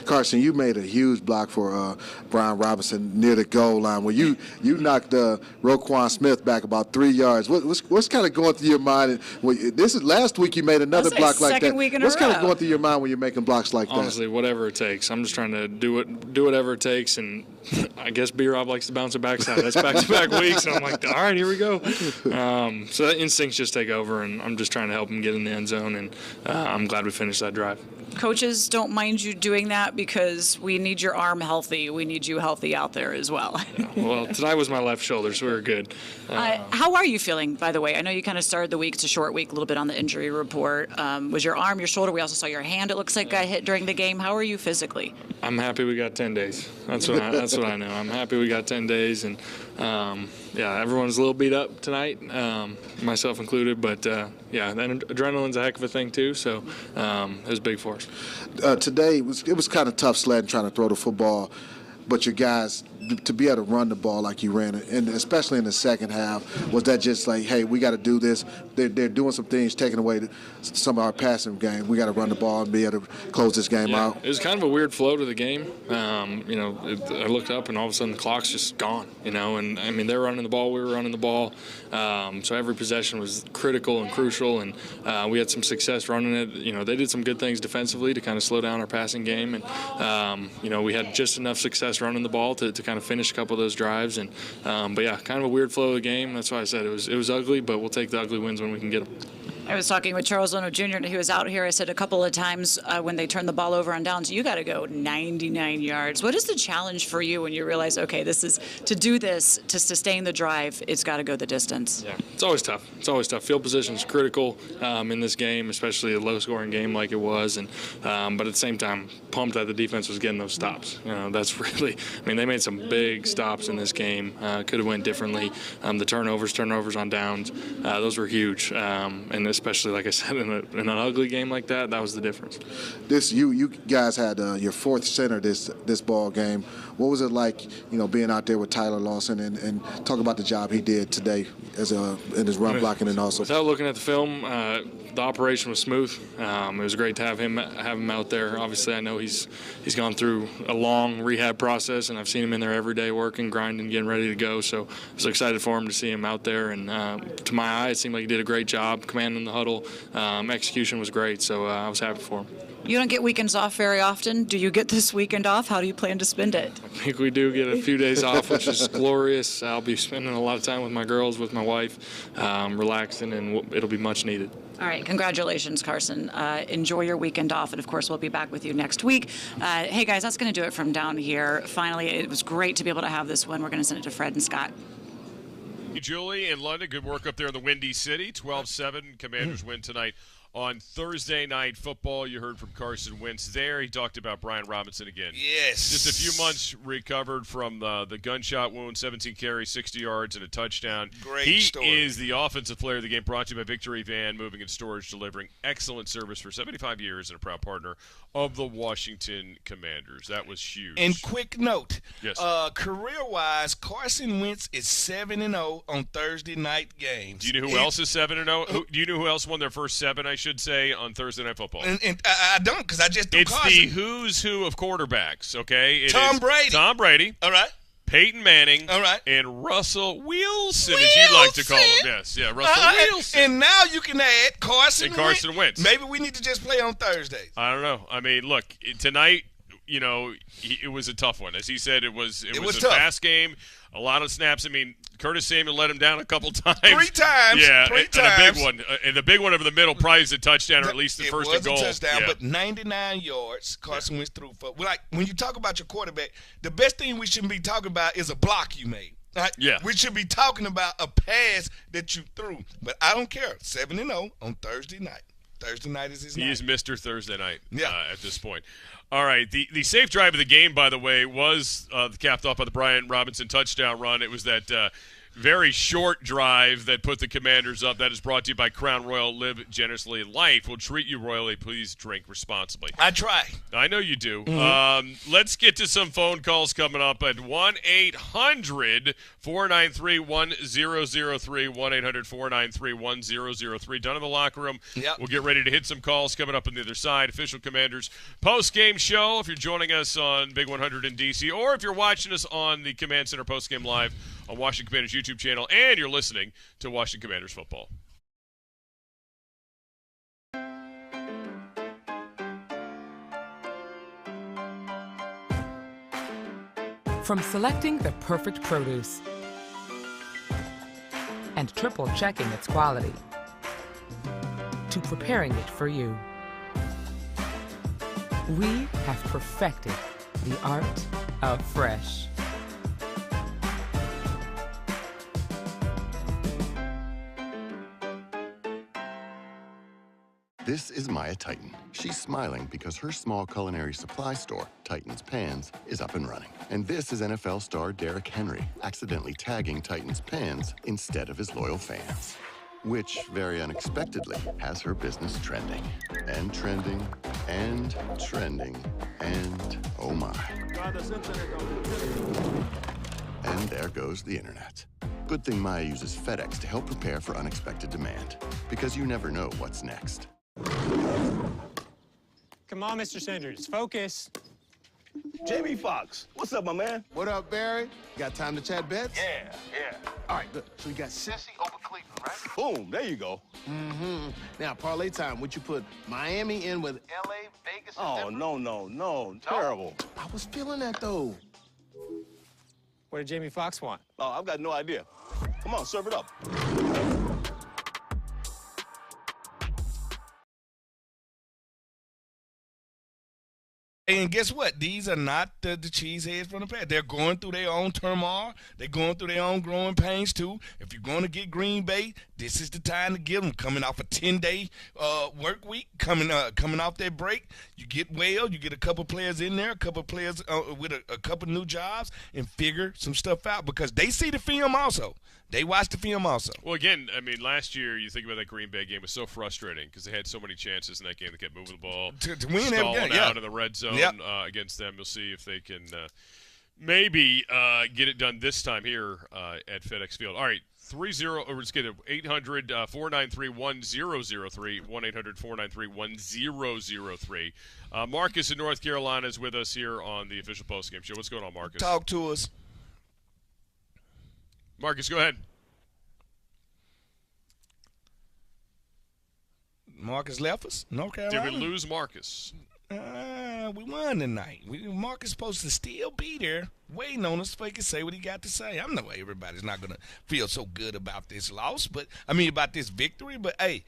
Carson, you made a huge block for Brian Robinson near the goal line where you knocked Roquan Smith back about 3 yards. What's kind of going through your mind? This is last week you made another block like that. What's kind of going through your mind when you're making blocks like that? Honestly, whatever it takes. I'm just trying to do whatever it takes, and I guess B-Rob likes to bounce it backside. That's back-to-back weeks, and I'm like, all right, here we go. So that instincts just take over, and I'm just trying to help him get in the end zone, and I'm glad we finished that drive. Coaches don't mind you doing that because we need your arm healthy. We need you healthy out there as well. Well, tonight was my left shoulder, so we were good. How are you feeling, by the way? I know you kind of started the week. It's a short week, a little bit on the injury report. Was your arm, your shoulder? We also saw your hand, it looks like, got hit during the game. How are you physically? I'm happy we got 10 days. That's what I know. I'm happy we got 10 days, and everyone's a little beat up tonight, myself included. But then adrenaline's a heck of a thing too. So it was big for us. Today it was kind of tough sledding trying to throw the football, but your guys to be able to run the ball like you ran it, and especially in the second half, was that just like, hey, we got to do this? They're doing some things, taking away some of our passing game. We got to run the ball and be able to close this game out. It was kind of a weird flow to the game. I looked up and all of a sudden the clock's just gone. And I mean they're running the ball, we were running the ball, so every possession was critical and crucial, and we had some success running it. They did some good things defensively to kind of slow down our passing game, and we had just enough success running the ball to kind kind of finish a couple of those drives. And but yeah, kind of a weird flow of the game. That's why I said it was ugly, but we'll take the ugly wins when we can get them. I was talking with Charles Leno Jr. and he was out here. I said a couple of times when they turn the ball over on downs, you got to go 99 yards. What is the challenge for you when you realize, okay, this is to do this, to sustain the drive, it's got to go the distance? Yeah, it's always tough. It's always tough. Field position is critical in this game, especially a low-scoring game like it was. And but at the same time, pumped that the defense was getting those stops. That's really. I mean, they made some big stops in this game. Could have went differently. The turnovers on downs, those were huge. And especially, like I said, in an ugly game like that, that was the difference. You guys had your fourth center this ball game. What was it like, being out there with Tyler Lawson and talk about the job he did today in his run blocking and also. Without looking at the film, the operation was smooth. It was great to have him out there. Obviously, I know he's gone through a long rehab process, and I've seen him in there every day working, grinding, getting ready to go. So I was excited for him to see him out there. And to my eye, it seemed like he did a great job commanding the huddle. Execution was great, so I was happy for him. You don't get weekends off very often. Do you get this weekend off? How do you plan to spend it? I think we do get a few days off, which is glorious. I'll be spending a lot of time with my girls, with my wife, relaxing, and it'll be much needed. All right, congratulations, Carson. Enjoy your weekend off, and of course, we'll be back with you next week. Hey, guys, that's going to do it from down here. Finally, it was great to be able to have this one. We're going to send it to Fred and Scott. Julie in London, good work up there in the Windy City. 12-7, Commanders win tonight. On Thursday Night Football, you heard from Carson Wentz there. He talked about Brian Robinson again. Yes. Just a few months recovered from the gunshot wound, 17 carries, 60 yards, and a touchdown. Great story. He is the offensive player of the game, brought to you by Victory Van, moving and storage, delivering excellent service for 75 years and a proud partner of the Washington Commanders. That was huge. And quick note, yes. Career-wise, Carson Wentz is 7-0 on Thursday night games. Do you know who else is 7-0? Do you know who else won their first 7, I should say, on Thursday Night Football? And I don't, because I just do It's Carson. the who's who of quarterbacks, okay? It Tom is Brady. Tom Brady. All right. Peyton Manning. All right. And Russell Wilson, as you like to call him. Yes, yeah, Russell Wilson. And now you can add Carson Wentz. Maybe we need to just play on Thursdays. I don't know. I mean, look, tonight, it was a tough one. As he said, it was a tough. fast game, a lot of snaps. I mean, Curtis Samuel let him down a couple times. 3 times. Yeah, Three and times. a big one. And the big one over the middle probably is a touchdown, or at least the first and goal. It was a touchdown, Yeah. but 99 yards Carson Wentz threw for. Like, when you talk about your quarterback, the best thing we shouldn't be talking about is a block you made. Right? Yeah. We should be talking about a pass that you threw. But I don't care. 7-0 on Thursday night. Thursday night is his night. He is Mr. Thursday Night Yeah. at this point. All right, the safe drive of the game, by the way, was capped off by the Brian Robinson touchdown run. It was that very short drive that put the Commanders up. That is brought to you by Crown Royal. Live generously. Life will treat you royally. Please drink responsibly. I try. I know you do. Mm-hmm. Let's get to some phone calls coming up at 1-800-493-1003, 1-800-493-1003. Done in the locker room. Yep. We'll get ready to hit some calls coming up on the other side. Official Commanders post-game show if you're joining us on Big 100 in D.C., or if you're watching us on the Command Center post-game live on Washington Commanders YouTube channel, and you're listening to Washington Commanders football. From selecting the perfect produce and triple checking its quality to preparing it for you, we have perfected the art of fresh. This is Maya Titan. She's smiling because her small culinary supply store, Titan's Pans, is up and running. And this is NFL star Derrick Henry, accidentally tagging Titan's Pans instead of his loyal fans. Which, very unexpectedly, has her business trending. And trending, and trending, and oh my. And there goes the internet. Good thing Maya uses FedEx to help prepare for unexpected demand. Because you never know what's next. Come on, Mr. Sanders, focus. Jamie Foxx, what's up, my man? What up, Barry? Got time to chat bets? Yeah. All right, good. So we got Cincy over Cleveland, right? Boom, there you go. Mm-hmm. Now, parlay time. Would you put Miami in with L.A., Vegas, and Oh, Denver? no, terrible. I was feeling that, though. What did Jamie Foxx want? Oh, I've got no idea. Come on, serve it up. And guess what? These are not the cheeseheads from the past. They're going through their own turmoil. They're going through their own growing pains, too. If you're going to get Green Bay, this is the time to get them. Coming off a 10-day work week, coming off their break, you get well, you get a couple players in there, a couple players with a couple new jobs, and figure some stuff out because they see the film also. They watch the film also. Well, again, I mean, last year, you think about that Green Bay game, it was so frustrating because they had so many chances in that game. They kept moving the ball, to win stalling every game, out in the red zone against them. You'll see if they can maybe get it done this time here at FedEx Field. All right, 800-493-1003, 1-800-493-1003. Marcus in North Carolina is with us here on the official postgame show. What's going on, Marcus? Talk to us. Marcus, go ahead. Marcus left us, North Carolina. Did we lose Marcus? We won tonight. Marcus supposed to still be there, waiting on us so he can say what he got to say. I know everybody's not going to feel so good about this loss, about this victory. But, hey,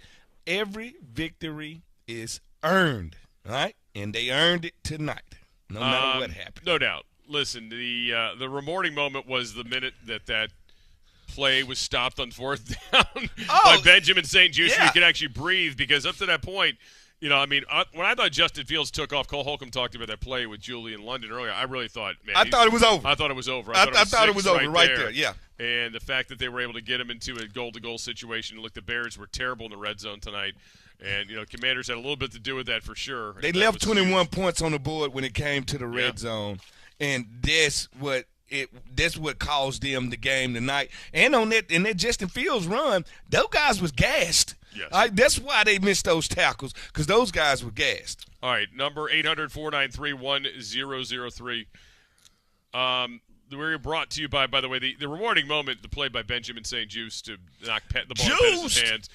every victory is earned, all right? And they earned it tonight, no matter what happened. No doubt. Listen, the rewarding moment was the minute that play was stopped on fourth down by Benjamin St. Juste. You could actually breathe because up to that point, when I thought Justin Fields took off, Cole Holcomb talked about that play with Julian London earlier. I really thought, man. I thought it was over. I thought it was over. I thought it was over right there, yeah. And the fact that they were able to get him into a goal-to-goal situation. Look, the Bears were terrible in the red zone tonight. And, Commanders had a little bit to do with that for sure. They left 21 points on the board when it came to the red zone. And that's what caused them the game tonight. And on that Justin Fields run, those guys was gassed. Yes. That's why they missed those tackles, because those guys were gassed. All right, number 800-493-1003. We're brought to you by the way, the rewarding moment, the play by Benjamin St. Juste to knock the ball out of his hands,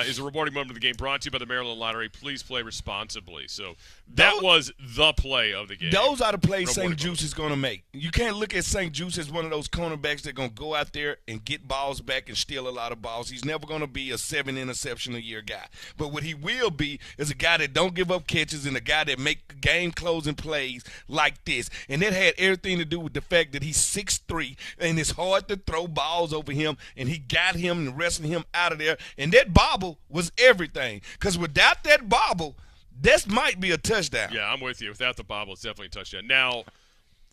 is a rewarding moment of the game, brought to you by the Maryland Lottery. Please play responsibly. So that was the play of the game. Those are the plays St. Juste is going to make. You can't look at St. Juste as one of those cornerbacks that are going to go out there and get balls back and steal a lot of balls. He's never going to be a 7-interception-a-year guy. But what he will be is a guy that don't give up catches and a guy that make game-closing plays like this. And that had everything to do with the fact that he's 6'3", and it's hard to throw balls over him, and he got him and wrestled him out of there. And that bobble was everything, because without that bobble, this might be a touchdown. Yeah, I'm with you. Without the bobble, it's definitely a touchdown. Now,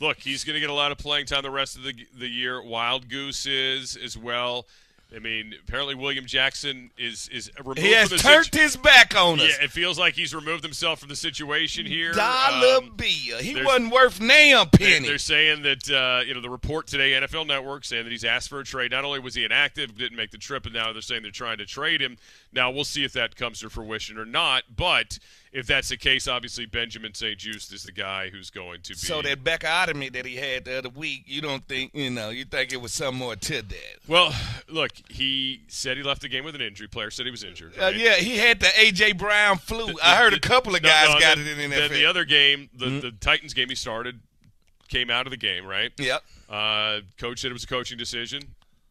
look, he's going to get a lot of playing time the rest of the year. Wild Goose is as well. I mean, apparently William Jackson is removed. He has turned his back on us. Yeah, it feels like he's removed himself from the situation here. Dollar bill. He wasn't worth damn penny. They're saying that the report today, NFL Network, saying that he's asked for a trade. Not only was he inactive, didn't make the trip, and now they're saying they're trying to trade him. Now we'll see if that comes to fruition or not. But if that's the case, obviously Benjamin St. Juste is the guy who's going to be. So that beckotomy that he had the other week, you don't think, you think it was some more to that? Well, look, he said he left the game with an injury. Player said he was injured. Right? Yeah, he had the A.J. Brown flu. I heard a couple of guys got it in the NFL. Then the other game, the Titans game he started, came out of the game, right? Yep. Coach said it was a coaching decision.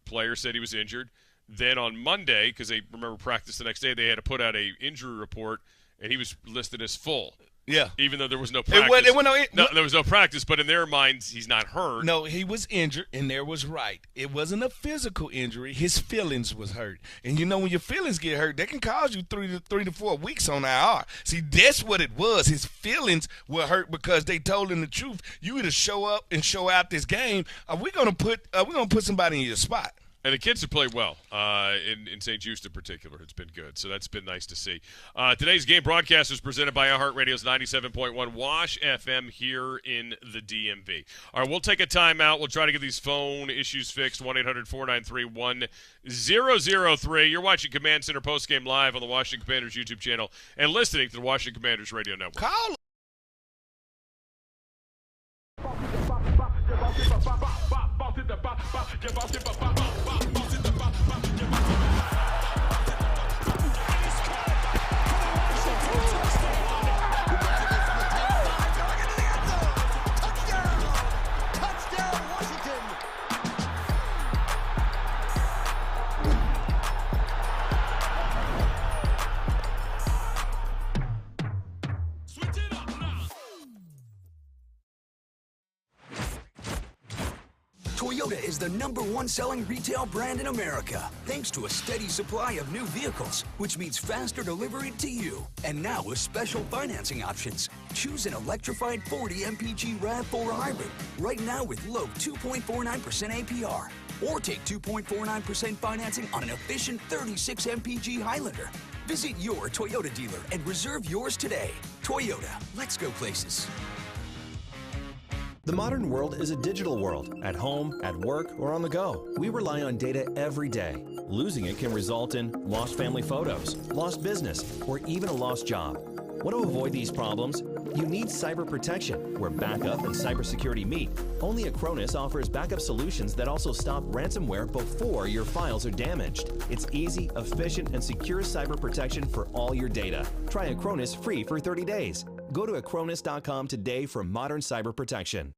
Player said he was injured. Then on Monday, because they remember practice the next day, they had to put out a injury report, and he was listed as full. Yeah. Even though there was no practice. There was no practice, but in their minds, he's not hurt. No, he was injured, and there was right. It wasn't a physical injury. His feelings was hurt. And when your feelings get hurt, that can cause you 3 to 4 weeks on IR. See, that's what it was. His feelings were hurt because they told him the truth. You either show up and show out this game, or we're gonna put somebody in your spot. And the kids have played well in St. Juste in particular. It's been good. So that's been nice to see. Today's game broadcast is presented by iHeartRadio's 97.1 Wash FM here in the DMV. All right, we'll take a timeout. We'll try to get these phone issues fixed. 1-800-493-1003. You're watching Command Center Postgame Live on the Washington Commanders YouTube channel and listening to the Washington Commanders Radio Network. Call Toyota is the #1 selling retail brand in America, thanks to a steady supply of new vehicles, which means faster delivery to you. And now with special financing options. Choose an electrified 40 MPG RAV4 Hybrid, right now with low 2.49% APR. Or take 2.49% financing on an efficient 36 MPG Highlander. Visit your Toyota dealer and reserve yours today. Toyota, let's go places. The modern world is a digital world. At home, at work, or on the go. We rely on data every day. Losing it can result in lost family photos, lost business, or even a lost job. Want to avoid these problems? You need cyber protection, where backup and cybersecurity meet. Only Acronis offers backup solutions that also stop ransomware before your files are damaged. It's easy, efficient, and secure cyber protection for all your data. Try Acronis free for 30 days. Go to acronis.com today for modern cyber protection.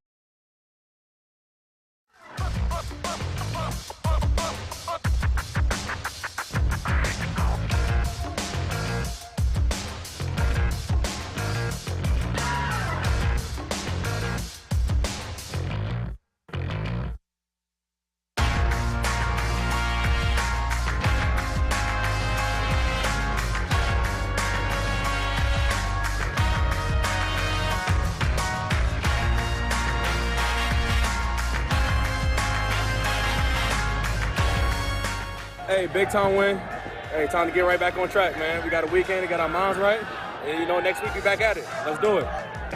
Hey, big time win. Hey, time to get right back on track, man. We got a weekend, we got our minds right. And, next week we back at it. Let's do it.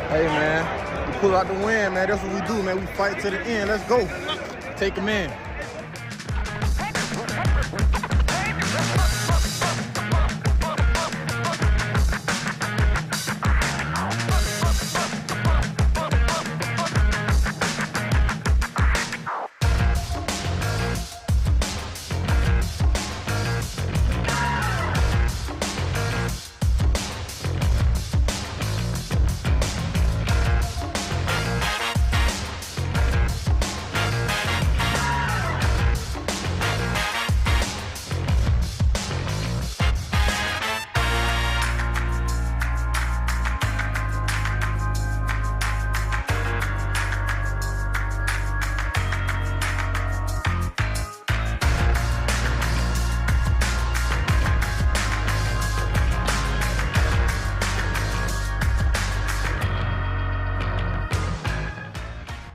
Hey, man, we pull out the win, man. That's what we do, man. We fight to the end. Let's go. Take them in.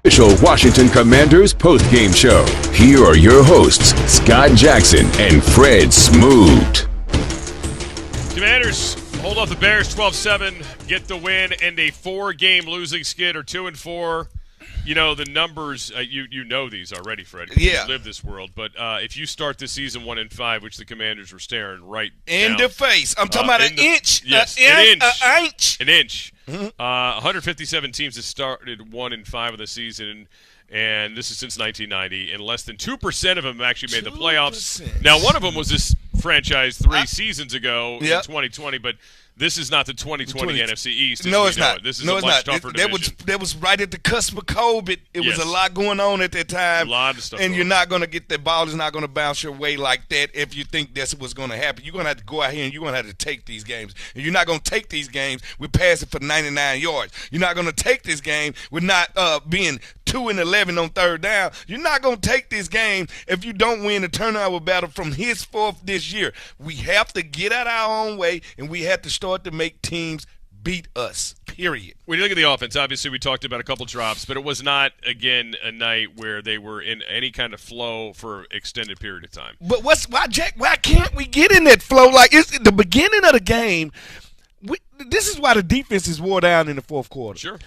Official Washington Commanders postgame show. Here are your hosts, Scott Jackson and Fred Smoot. Commanders hold off the Bears 12-7, get the win, and a 4-game losing skid, or 2-4. The numbers, you know these already, Fred. Yeah. You live this world. But if you start the season 1-5, which the Commanders were staring right in down, the face. I'm talking about an inch. Yes, an inch. Mm-hmm. 157 teams have started 1-5 of the season, and this is since 1990, and less than 2% of them have actually made the playoffs. Now, one of them was this franchise 3 seasons ago in 2020, but this is not the 2020 NFC East. No, it's not. This is a much tougher division. That was right at the cusp of COVID. It was a lot going on at that time. A lot of stuff. And you're not going to get the ball is not going to bounce your way like that if you think that's what's going to happen. You're going to have to go out here and you're going to have to take these games. And you're not going to take these games with passing for 99 yards. You're not going to take this game with not being 2-11 on third down. You're not going to take this game if you don't win the turnover battle from henceforth this year. We have to get out our own way, and we have to start to make teams beat us, period. When you look at the offense, obviously we talked about a couple drops, but it was not, again, a night where they were in any kind of flow for extended period of time. But why can't we get in that flow? Like, it's at the beginning of the game, this is why the defense is wore down in the fourth quarter. Sure.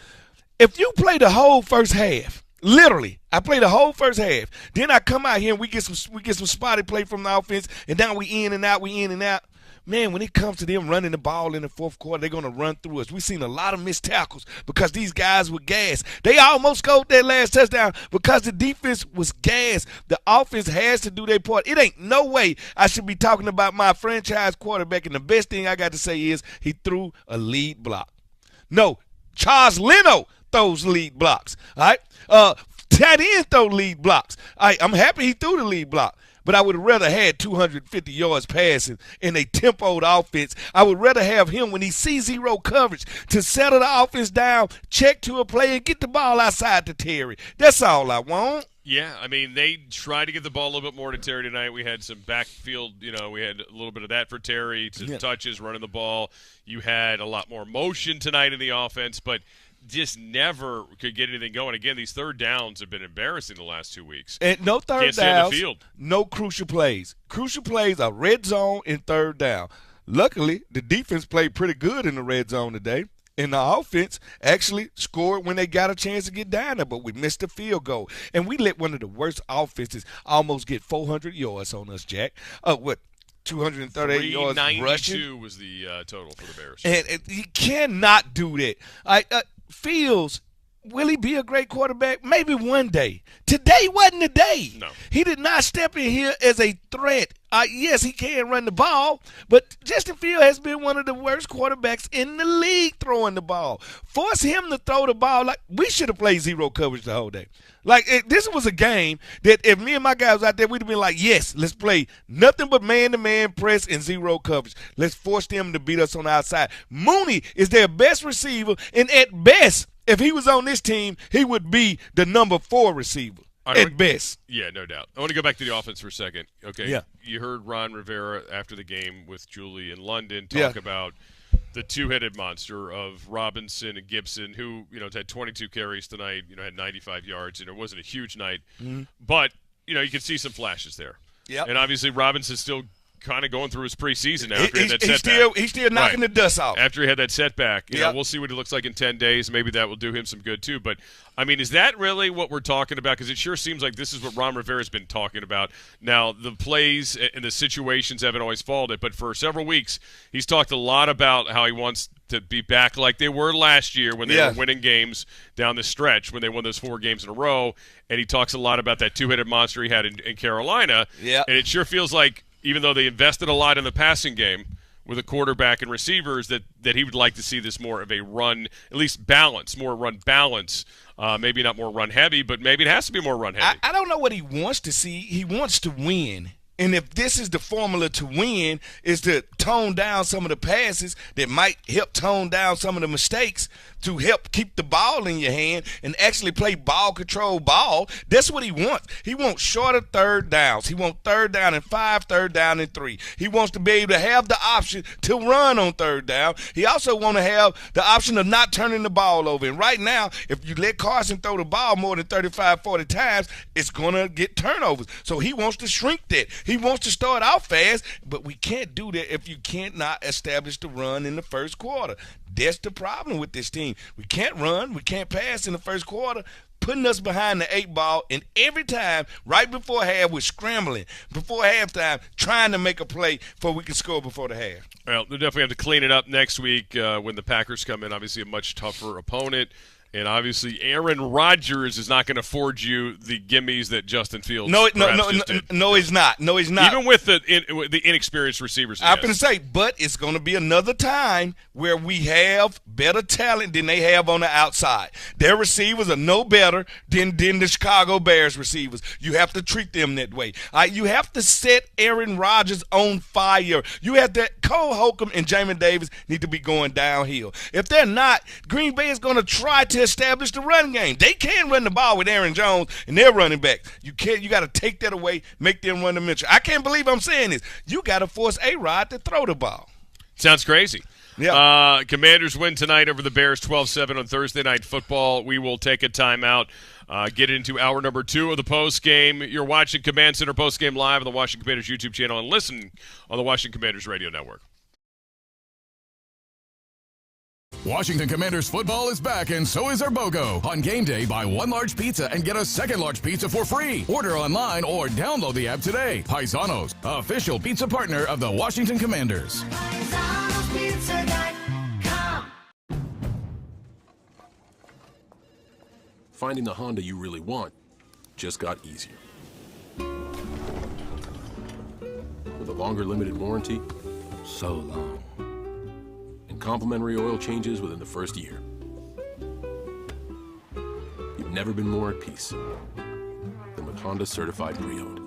If you play the whole first half, literally, I play the whole first half, then I come out here and we get some spotty play from the offense, and now we in and out. Man, when it comes to them running the ball in the fourth quarter, they're going to run through us. We've seen a lot of missed tackles because these guys were gassed. They almost scored that last touchdown because the defense was gassed. The offense has to do their part. It ain't no way I should be talking about my franchise quarterback, and the best thing I got to say is he threw a lead block. No, Charles Leno throws lead blocks. All right? Tight end throw lead blocks. All right, I'm happy he threw the lead block. but I would have rather had 250 yards passing in a tempoed offense. I would rather have him, when he sees zero coverage, to settle the offense down, check to a play, and get the ball outside to Terry. That's all I want. Yeah, I mean, they tried to get the ball a little bit more to Terry tonight. We had some backfield, we had a little bit of that for Terry, some touches, running the ball. You had a lot more motion tonight in the offense, but just never could get anything going. Again, these third downs have been embarrassing the last 2 weeks. And no third Can't stay on downs, the field. no crucial plays. Crucial plays are red zone and third down. Luckily, the defense played pretty good in the red zone today. And the offense actually scored when they got a chance to get down there, but we missed a field goal. And we let one of the worst offenses almost get 400 yards on us, Jack. 238 yards rushing. 392 was the total for the Bears. And you cannot do that. Fields, will he be a great quarterback? Maybe one day. Today wasn't the day. No. He did not step in here as a threat. Yes, he can run the ball, but Justin Fields has been one of the worst quarterbacks in the league throwing the ball. Force him to throw the ball. Like, we should have played zero coverage the whole day. This was a game that if me and my guys was out there, we'd have been like, yes, let's play nothing but man-to-man press and zero coverage. Let's force them to beat us on the outside. Mooney is their best receiver, and at best, if he was on this team, he would be the number 4 receiver. At best. Yeah, no doubt. I want to go back to the offense for a second. Okay. Yeah. You heard Ron Rivera after the game with Julie in London talk about the two-headed monster of Robinson and Gibson, who, had 22 carries tonight, had 95 yards, it wasn't a huge night. Mm-hmm. But, you could see some flashes there. Yep. And obviously Robinson's still kind of going through his preseason now after he had that setback. He's still knocking the dust off. After he had that setback. We'll see what he looks like in 10 days. Maybe that will do him some good too. But, is that really what we're talking about? Because it sure seems like this is what Ron Rivera's been talking about. Now, the plays and the situations haven't always followed it, but for several weeks, he's talked a lot about how he wants to be back like they were last year when they were winning games down the stretch, when they won those 4 games in a row. And he talks a lot about that two-headed monster he had in Carolina. Yeah. And it sure feels like, even though they invested a lot in the passing game with a quarterback and receivers, that he would like to see this more of a run, at least balance, more run balance. Maybe not more run heavy, but maybe it has to be more run heavy. I don't know what he wants to see. He wants to win. And if this is the formula to win, is to tone down some of the passes that might help tone down some of the mistakes to help keep the ball in your hand and actually play ball control ball, that's what he wants. He wants shorter third downs. He wants third down and 5, third down and 3. He wants to be able to have the option to run on third down. He also wants to have the option of not turning the ball over. And right now, if you let Carson throw the ball more than 35, 40 times, it's going to get turnovers. So he wants to shrink that. He wants to start out fast, but we can't do that if you can't not establish the run in the first quarter. That's the problem with this team. We can't run. We can't pass in the first quarter, putting us behind the 8 ball. And every time, right before half, we're scrambling. Before halftime, trying to make a play before we can score before the half. Well, they'll definitely have to clean it up next week when the Packers come in. Obviously, a much tougher opponent. And obviously, Aaron Rodgers is not going to afford you the gimmies that Justin Fields No, he's not. No, he's not. Even with the inexperienced receivers. I'm going to say, but it's going to be another time where we have better talent than they have on the outside. Their receivers are no better than the Chicago Bears receivers. You have to treat them that way. You have to set Aaron Rodgers on fire. You have to. Cole Holcomb and Jamin Davis need to be going downhill. If they're not, Green Bay is going to try to establish the run game. They can run the ball with Aaron Jones and their running backs. You got to take that away, make them run the Mitchell. I can't believe I'm saying this. You got to force A-Rod to throw the ball. Sounds crazy. Yeah. Commanders win tonight over the Bears 12-7 on Thursday Night Football. We will take a timeout. Get into hour number 2 of the post game. You're watching Command Center post game live on the Washington Commanders YouTube channel and listen on the Washington Commanders Radio Network. Washington Commanders football is back, and so is our BOGO. On game day, buy 1 large pizza and get a second large pizza for free. Order online or download the app today. Paisanos, official pizza partner of the Washington Commanders. Finding the Honda you really want just got easier. With a longer limited warranty, so long. Complimentary oil changes within the first year. You've never been more at peace than with Honda Certified Pre-Owned.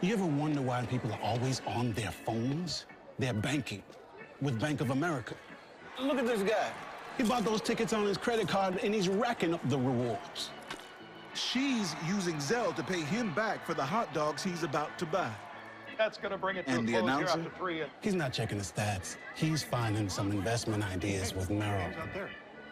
You ever wonder why people are always on their phones? They're banking with Bank of America. Look at this guy. He bought those tickets on his credit card, and he's racking up the rewards. She's using Zelle to pay him back for the hot dogs he's about to buy. That's going to bring it to And a the close here announcer? after 3. He's not checking the stats. He's finding some investment ideas with Merrill.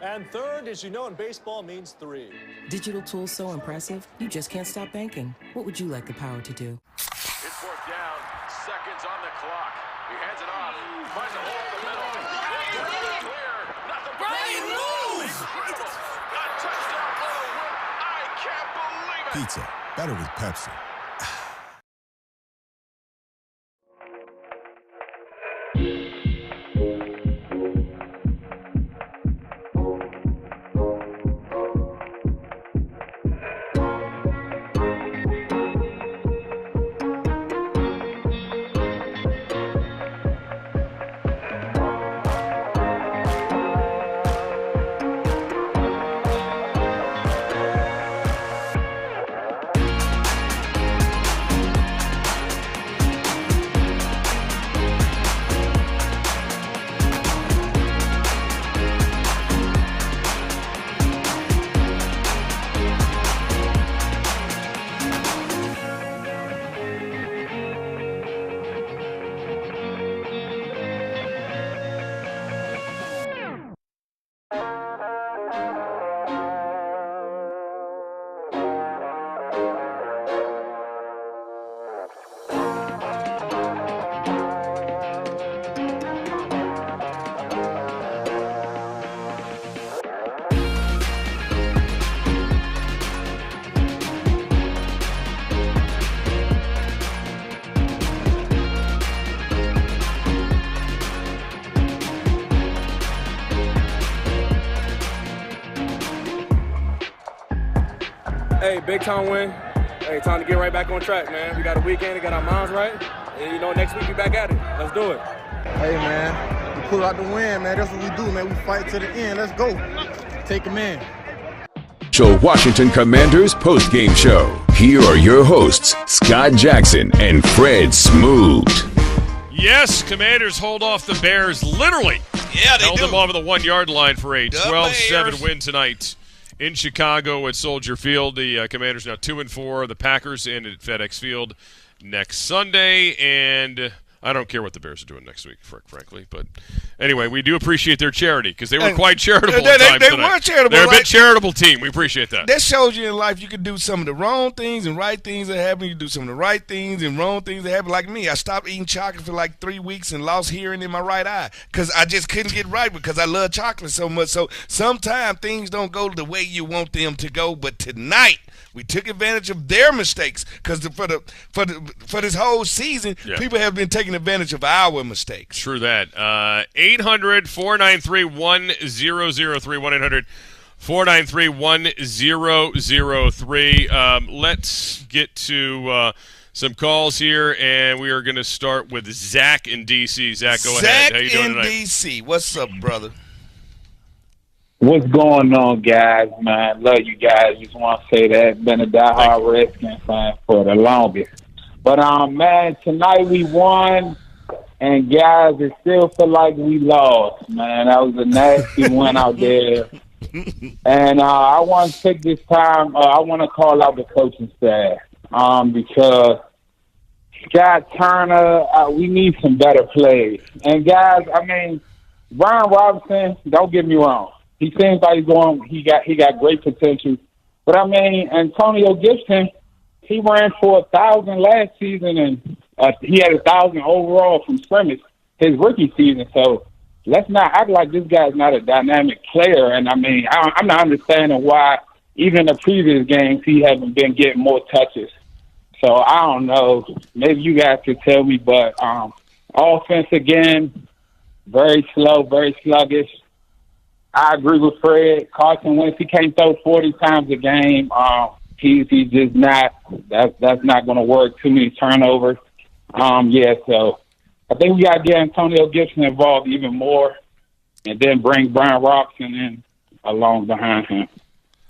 And third, as you know, in baseball means 3. Digital tools so impressive, you just can't stop banking. What would you like the power to do? It's 4th down, seconds on the clock. He hands it off, finds a hole in the middle. Clear, nothing but Brian, move! Incredible. A touchdown for the win. I can't believe it. Pizza, better with Pepsi. Hey, big time win. Hey, time to get right back on track, man. We got a weekend, we got our minds right. And, you know, next week we back at it. Let's do it. Hey, man, we pull out the win, man. That's what we do, man. We fight to the end. Let's go. Take them in. Washington Commanders postgame show. Here are your hosts, Scott Jackson and Fred Smoot. Yes, Commanders hold off the Bears literally. Yeah, they held do. them over the 1 yard line for a The 12-7 Bears. win tonight in Chicago at Soldier Field. The Commanders now 2-4. The Packers in at FedEx Field next Sunday, and I don't care what the Bears are doing next week, frankly. But anyway, we do appreciate their charity because they were quite charitable. They at times were tonight. charitable. They're a like- bit charitable team. We appreciate that. That shows you in life you can do some of the wrong things and right things that happen. You do some of the right things and wrong things that happen. Like me, I stopped eating chocolate for like 3 weeks and lost hearing in my right eye because I just couldn't get right because I love chocolate so much. So sometimes things don't go the way you want them to go. But tonight we took advantage of their mistakes because for this whole season, people have been taking advantage of our mistakes. True that. 800-493-1003. 1-800-493-1003. Let's get to some calls here, and we are going to start with Zach in D.C. Zach, go ahead. How you doing tonight? Zach in D.C. What's up, brother? What's going on, guys, man? Love you guys. Just want to say that. Been a diehard Redskins fan for the longest. But, man, tonight we won, and, guys, it still feel like we lost, man. That was a nasty win out there. And I want to take this time, I want to call out the coaching staff because Scott Turner, we need some better plays. And, guys, I mean, Brian Robinson, don't get me wrong. He seems like he got great potential. But, I mean, Antonio Gibson, he ran for 1,000 last season, and he had 1,000 overall from scrimmage his rookie season. So let's not act like this guy's not a dynamic player. And, I mean, I'm not understanding why even in the previous games he hasn't been getting more touches. So I don't know. Maybe you guys could tell me. But offense, again, very slow, very sluggish. I agree with Fred. Carson Wentz, he can't throw 40 times a game. He's just not. That's not going to work. Too many turnovers. So I think we got to get Antonio Gibson involved even more, and then bring Brian Robinson in along behind him.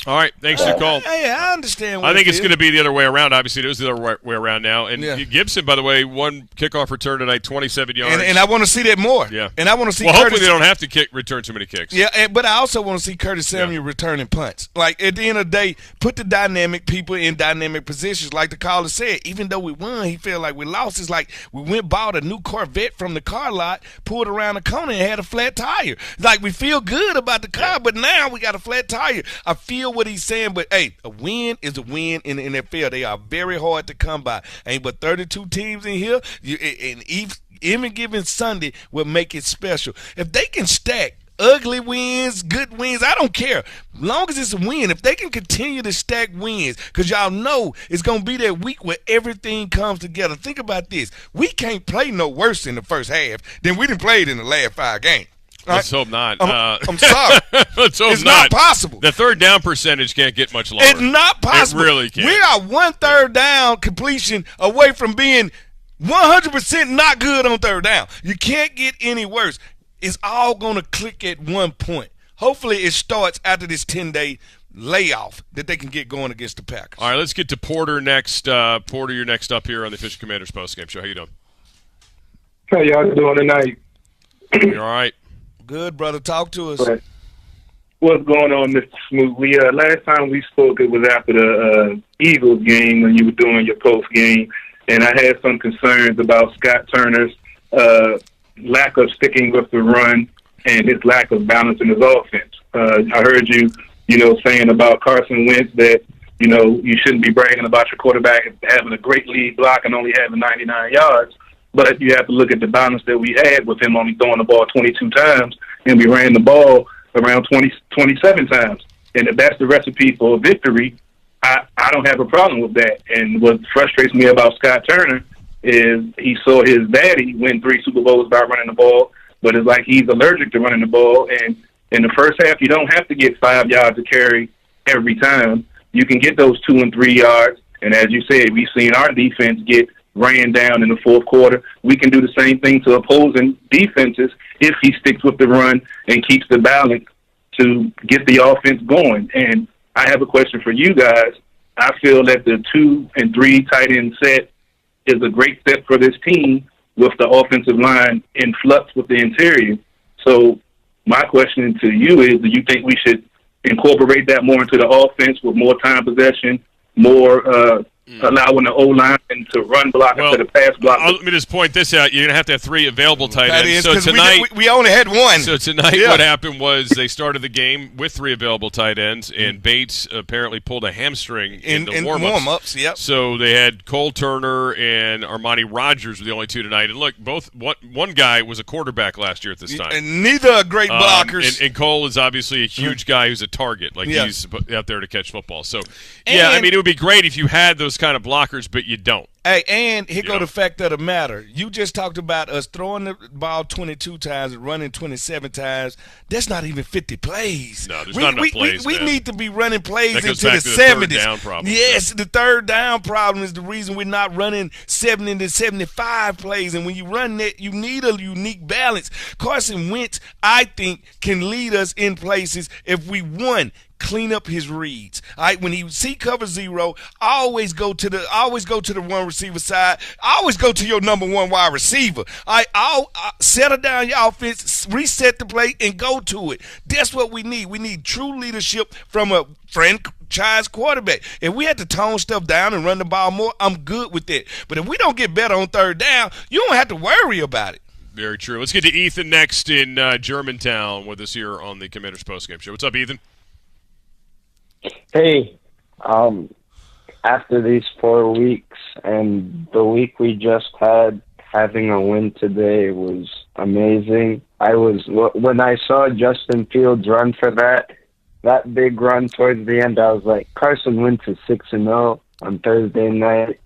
All right, thanks for your call. Hey, I understand. I think it's going to be the other way around. Obviously, it was the other way around now. And Gibson, by the way, one kickoff return tonight, 27 yards. And I want to see that more. Yeah. And I want to see. Well, hopefully they don't have to return too many kicks. Yeah, but I also want to see Curtis Samuel returning punts. Like at the end of the day, put the dynamic people in dynamic positions. Like the caller said, even though we won, he felt like we lost. It's like we went bought a new Corvette from the car lot, pulled around the corner, and had a flat tire. Like we feel good about the car, but now we got a flat tire. I feel what he's saying, but hey, a win is a win in the NFL. They are very hard to come by. Ain't but 32 teams in here, and even given Sunday will make it special. If they can stack ugly wins, good wins, I don't care. Long as it's a win, if they can continue to stack wins, because y'all know it's going to be that week where everything comes together. Think about this. We can't play no worse in the first half than we done played in the last 5 games. Let's hope not. I'm sorry. Let's hope it's not possible. The third down percentage can't get much lower. It's not possible. It really can't. We are 1 third down completion away from being 100% not good on third down. You can't get any worse. It's all going to click at one point. Hopefully it starts after this 10-day layoff that they can get going against the Packers. All right, let's get to Porter next. Porter, you're next up here on the Official Commanders postgame show. How you doing? How y'all doing tonight? You all right? Good, brother. Talk to us. Right. What's going on, Mr. Smooth? We last time we spoke, it was after the Eagles game when you were doing your post game, and I had some concerns about Scott Turner's lack of sticking with the run and his lack of balance in his offense. I heard you saying about Carson Wentz that you shouldn't be bragging about your quarterback having a great lead block and only having 99 yards. But you have to look at the balance that we had with him only throwing the ball 22 times, and we ran the ball around 27 times. And if that's the recipe for victory, I don't have a problem with that. And what frustrates me about Scott Turner is he saw his daddy win 3 Super Bowls by running the ball, but it's like he's allergic to running the ball. And in the first half, you don't have to get 5 yards to carry every time. You can get those 2 and 3 yards. And as you said, we've seen our defense get ran down in the fourth quarter. We can do the same thing to opposing defenses if he sticks with the run and keeps the balance to get the offense going. And I have a question for you guys. I feel that the 2 and 3 tight end set is a great step for this team with the offensive line in flux with the interior. So my question to you is, do you think we should incorporate that more into the offense with more time possession, more allowing the O-line to run block instead of pass block? Let me just point this out. You're going to have 3 available tight ends. So tonight we only had 1. So tonight what happened was they started the game with 3 available tight ends, and Bates apparently pulled a hamstring in the warm-ups. Yep. So they had Cole Turner and Armani Rogers were the only 2 tonight. And look, one guy was a quarterback last year at this time. And neither are great blockers. And Cole is obviously a huge guy who's a target. Like he's out there to catch football. So, I mean, it would be great if you had those kind of blockers, but you don't. Hey, and here go the fact of the matter. You just talked about us throwing the ball 22 times and running 27 times. That's not even 50 plays. No, there's not enough plays. We need to be running plays that into the 70s. Third down problem. Yes, the third down problem is the reason we're not running 70 to 75 plays. And when you run that, you need a unique balance. Carson Wentz, I think, can lead us in places if we clean up his reads. All right, when he see cover 0, always go to the one receiver side. Always go to your number 1 wide receiver. All right, I'll settle down your offense, reset the play, and go to it. That's what we need. We need true leadership from a franchise quarterback. If we had to tone stuff down and run the ball more, I'm good with that. But if we don't get better on third down, you don't have to worry about it. Very true. Let's get to Ethan next in Germantown with us here on the Commanders Postgame Show. What's up, Ethan? Hey, after these 4 weeks and the week we just had, having a win today was amazing. When I saw Justin Fields run for that big run towards the end, I was like, Carson Wentz is 6-0 on Thursday night.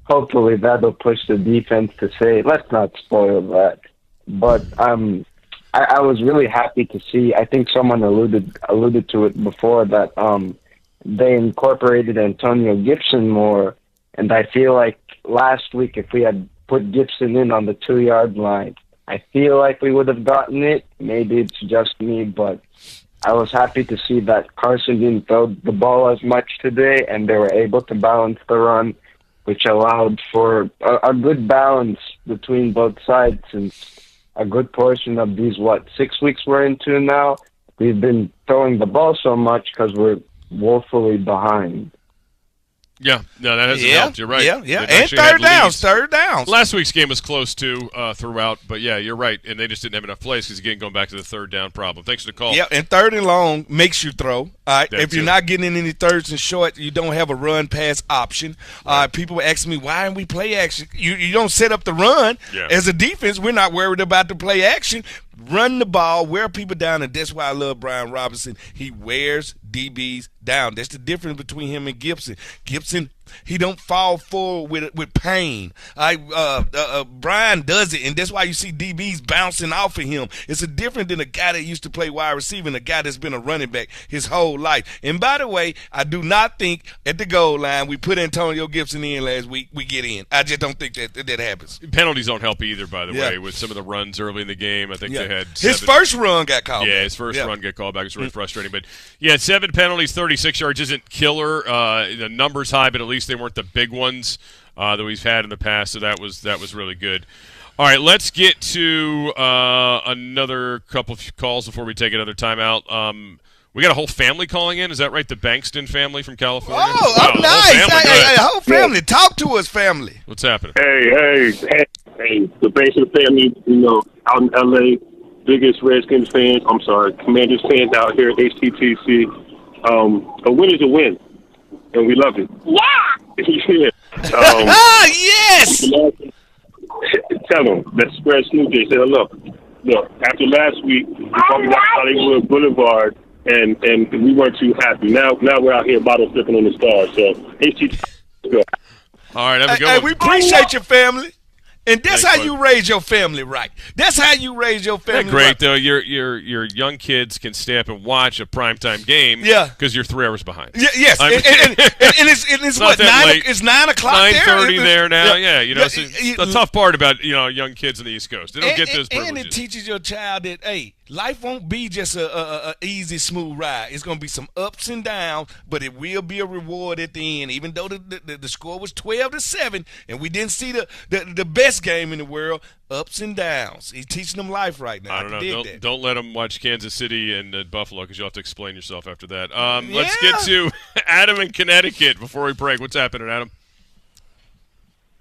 Hopefully that'll push the defense to say, let's not spoil that. But I was really happy to see, I think someone alluded to it before, that they incorporated Antonio Gibson more, and I feel like last week if we had put Gibson in on the 2-yard line, I feel like we would have gotten it. Maybe it's just me, but I was happy to see that Carson didn't throw the ball as much today, and they were able to balance the run, which allowed for a good balance between both sides. Since a good portion of these, 6 weeks we're into now, we've been throwing the ball so much because we're woefully behind. Yeah, no, that hasn't helped. You're right. Yeah. They And third downs. Last week's game was close too throughout, but yeah, you're right. And they just didn't have enough plays because again, going back to the third down problem. Thanks for the call. Yeah, and third and long makes you throw. All right, That's if you're it. not getting in any thirds and short, you don't have a run pass option. People ask me why don't we play action? You don't set up the run. Yeah. As a defense, we're not worried about the play action. Run the ball, wear people down, and that's why I love Brian Robinson. He wears DBs down. That's the difference between him and Gibson. Gibson, he don't fall forward with pain. Brian does it, and that's why you see DBs bouncing off of him. It's a different than a guy that used to play wide receiver and a guy that's been a running back his whole life. And by the way, I do not think at the goal line we put Antonio Gibson in last week, we get in. I just don't think that happens. Penalties don't help either, by the Yeah. way, with some of the runs early in the game. I think they had his 7. first run got called. Yeah, back. his first Yeah. run got called back. It was really frustrating. But, yeah, 7 penalties, 36 yards isn't killer. The number's high, but at least they weren't the big ones that we've had in the past, so that was really good. All right, let's get to another couple of calls before we take another timeout. We got a whole family calling in. Is that right? The Bankston family from California? Oh, Wow, nice. Hey, Whole family. Talk to us, family. What's happening? Hey, the Bankston family, out in L.A., biggest Redskins fans, Commanders fans out here at HTTC. A win is a win, and we love it. Yeah! Yes! Tell them. Let's spread Snoop J. Say, look, after last week, we talked about Hollywood Boulevard, and we weren't too happy. Now we're out here bottle flipping on the stars. So, HTTC. All right, have a good Hey, one. we appreciate your family. And that's Thanks, how you raise your family right. That's how you raise your family Isn't that great right. though? Your young kids can stay up and watch a primetime game. Yeah. because you're 3 hours behind. Yeah, yes, I mean- and it's Not what, that 9? late. It's 9 o'clock 9:30 there. there now. Yeah, it's Yeah, the tough part about young kids in the East Coast. They don't get those and privileges. it teaches your child that life won't be just a easy, smooth ride. It's going to be some ups and downs, but it will be a reward at the end. Even though the score was 12-7, and we didn't see the best game in the world, ups and downs. He's teaching them life right now. I don't know. Don't let them watch Kansas City and Buffalo because you'll have to explain yourself after that. Let's get to Adam in Connecticut before we break. What's happening, Adam?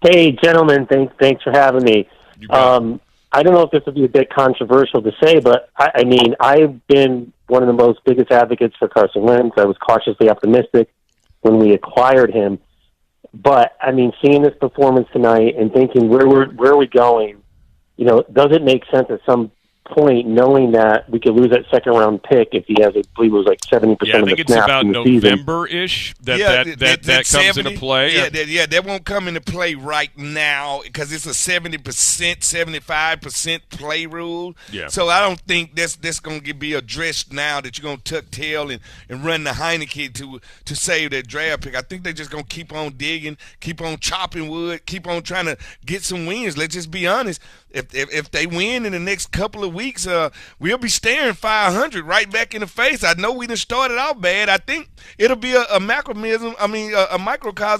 Hey, gentlemen, thanks for having me. I don't know if this would be a bit controversial to say, but I mean, I've been one of the most biggest advocates for Carson Wentz. I was cautiously optimistic when we acquired him. But, I mean, seeing this performance tonight and thinking where are we going, does it make sense at some point knowing that we could lose that second-round pick if he has, I believe it was like 70% of the snaps in the season? I think it's about November-ish that comes into play. That won't come into play right now because it's a 70%, 75% play rule. Yeah. So I don't think that's going to be addressed now that you're going to tuck tail and run the Heineke to save that draft pick. I think they're just going to keep on digging, keep on chopping wood, keep on trying to get some wins. Let's just be honest. If they win in the next couple of weeks, we'll be staring 500 right back in the face. I know we done started out bad. I think it'll be a microcosm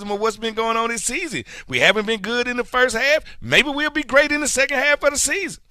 of what's been going on this season. We haven't been good in the first half. Maybe we'll be great in the second half of the season.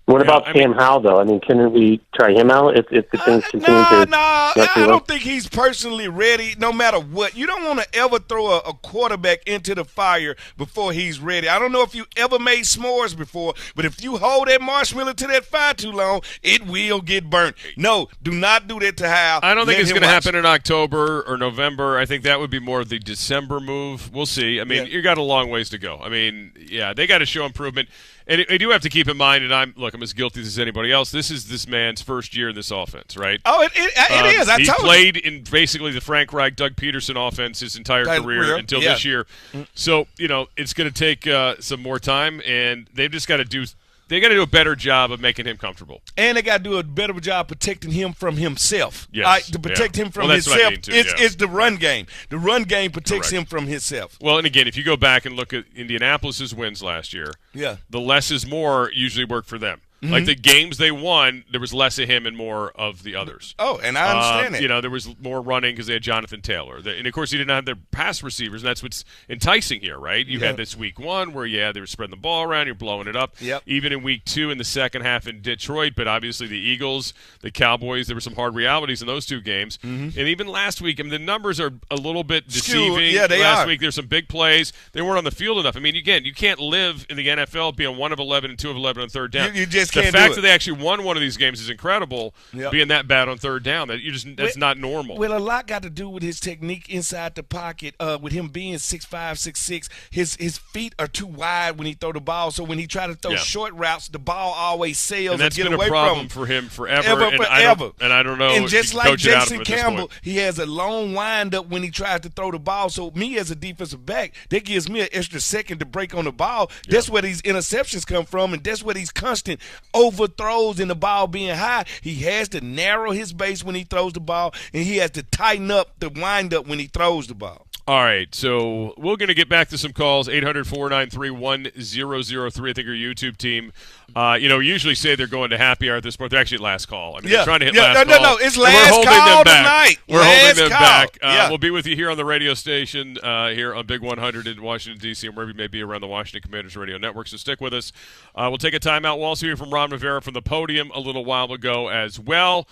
What about Sam Howell, though? I mean, can we try him out if the things continue to... I don't think he's personally ready no matter what. You don't want to ever throw a quarterback into the fire before he's ready. I don't know if you ever made s'mores before, but if you hold that marshmallow to that fire too long, it will get burnt. No, do not do that to Howell. I don't think Let it's him going to watch. happen in October or November. I think that would be more of the December move. We'll see. I mean, you got a long ways to go. I mean, they got to show improvement. And I do have to keep in mind, and I'm as guilty as anybody else, this is this man's first year in this offense, right? Oh, it is. He played in basically the Frank Reich, Doug Peterson offense his entire career until this year. So, it's going to take some more time, and they've just got to do – they got to do a better job of making him comfortable. And they got to do a better job protecting him from himself. Yes. To protect him from that's what I himself, mean too, it's the run game. The run game protects him from himself. Well, and again, if you go back and look at Indianapolis's wins last year, the less is more usually work for them. Like the games they won, there was less of him and more of the others. Oh, and I understand that. You know, there was more running because they had Jonathan Taylor. And, of course, he didn't have their pass receivers, and that's what's enticing here, right? You had this week 1 where, they were spreading the ball around, you're blowing it up. Yep. Even in week 2 in the second half in Detroit, but obviously the Eagles, the Cowboys, there were some hard realities in those 2 games. And even last week, I mean, the numbers are a little bit deceiving. Yeah, they last are. week there's some big plays. They weren't on the field enough. I mean, again, you can't live in the NFL being 1 of 11 and 2 of 11 on third down. You just the can't fact do it. that they actually won one of these games is incredible. Being that bad on third down, that's not normal. Well, a lot got to do with his technique inside the pocket. With him being 6'5", 6'6", his feet are too wide when he throw the ball. So when he try to throw short routes, the ball always sails and that's get been away a problem from him. for him forever. Forever. I don't know. And just like Jason Campbell, Campbell, he has a long windup when he tries to throw the ball. So me as a defensive back, that gives me an extra second to break on the ball. That's where these interceptions come from, and that's where these constant overthrows and the ball being high. He has to narrow his base when he throws the ball, and he has to tighten up the windup when he throws the ball. All right, so we're going to get back to some calls, 800-493-1003. I think our YouTube team, we usually say they're going to happy hour at this point. They're actually at last call. I mean, they're trying to hit last call. No, it's last call tonight. We're holding them back. We'll be with you here on the radio station here on Big 100 in Washington, D.C., and wherever you may be around the Washington Commanders Radio Network, so stick with us. We'll take a timeout. We'll also hear from Ron Rivera from the podium a little while ago as well.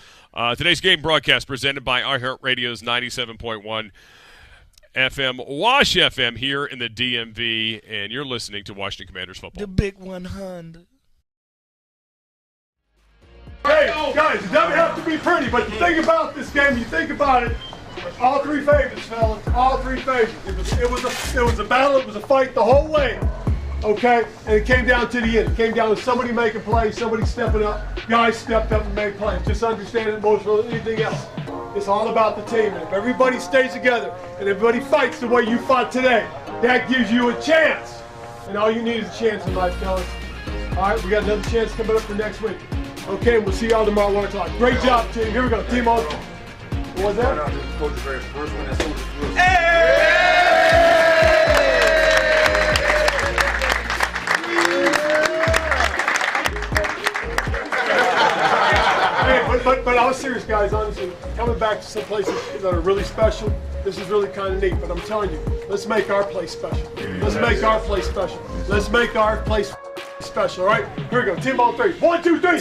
Today's game broadcast presented by iHeartRadio's 97.1 FM, Wash FM here in the DMV, and you're listening to Washington Commanders football. The Big 100. Hey, guys, it doesn't have to be pretty, but the thing about this game, you think about it, all 3 favorites, fellas, all 3 favorites. It was a battle, it was a fight the whole way, okay? And it came down to the end. It came down to somebody making plays, somebody stepping up. Guys stepped up and made plays. Just understand it more than anything else. It's all about the team. And if everybody stays together and everybody fights the way you fought today, that gives you a chance. And all you need is a chance in life, fellas. All right, we got another chance coming up for next week. Okay, we'll see y'all tomorrow at 1 o'clock. Great job, team. Here we go. Team on. What was that? But I was serious, guys, honestly. Coming back to some places that are really special, this is really kind of neat. But I'm telling you, let's make our place special. Let's make our place special. Let's make our place special, all right? Here we go. Team on 3. 1, 2, 3.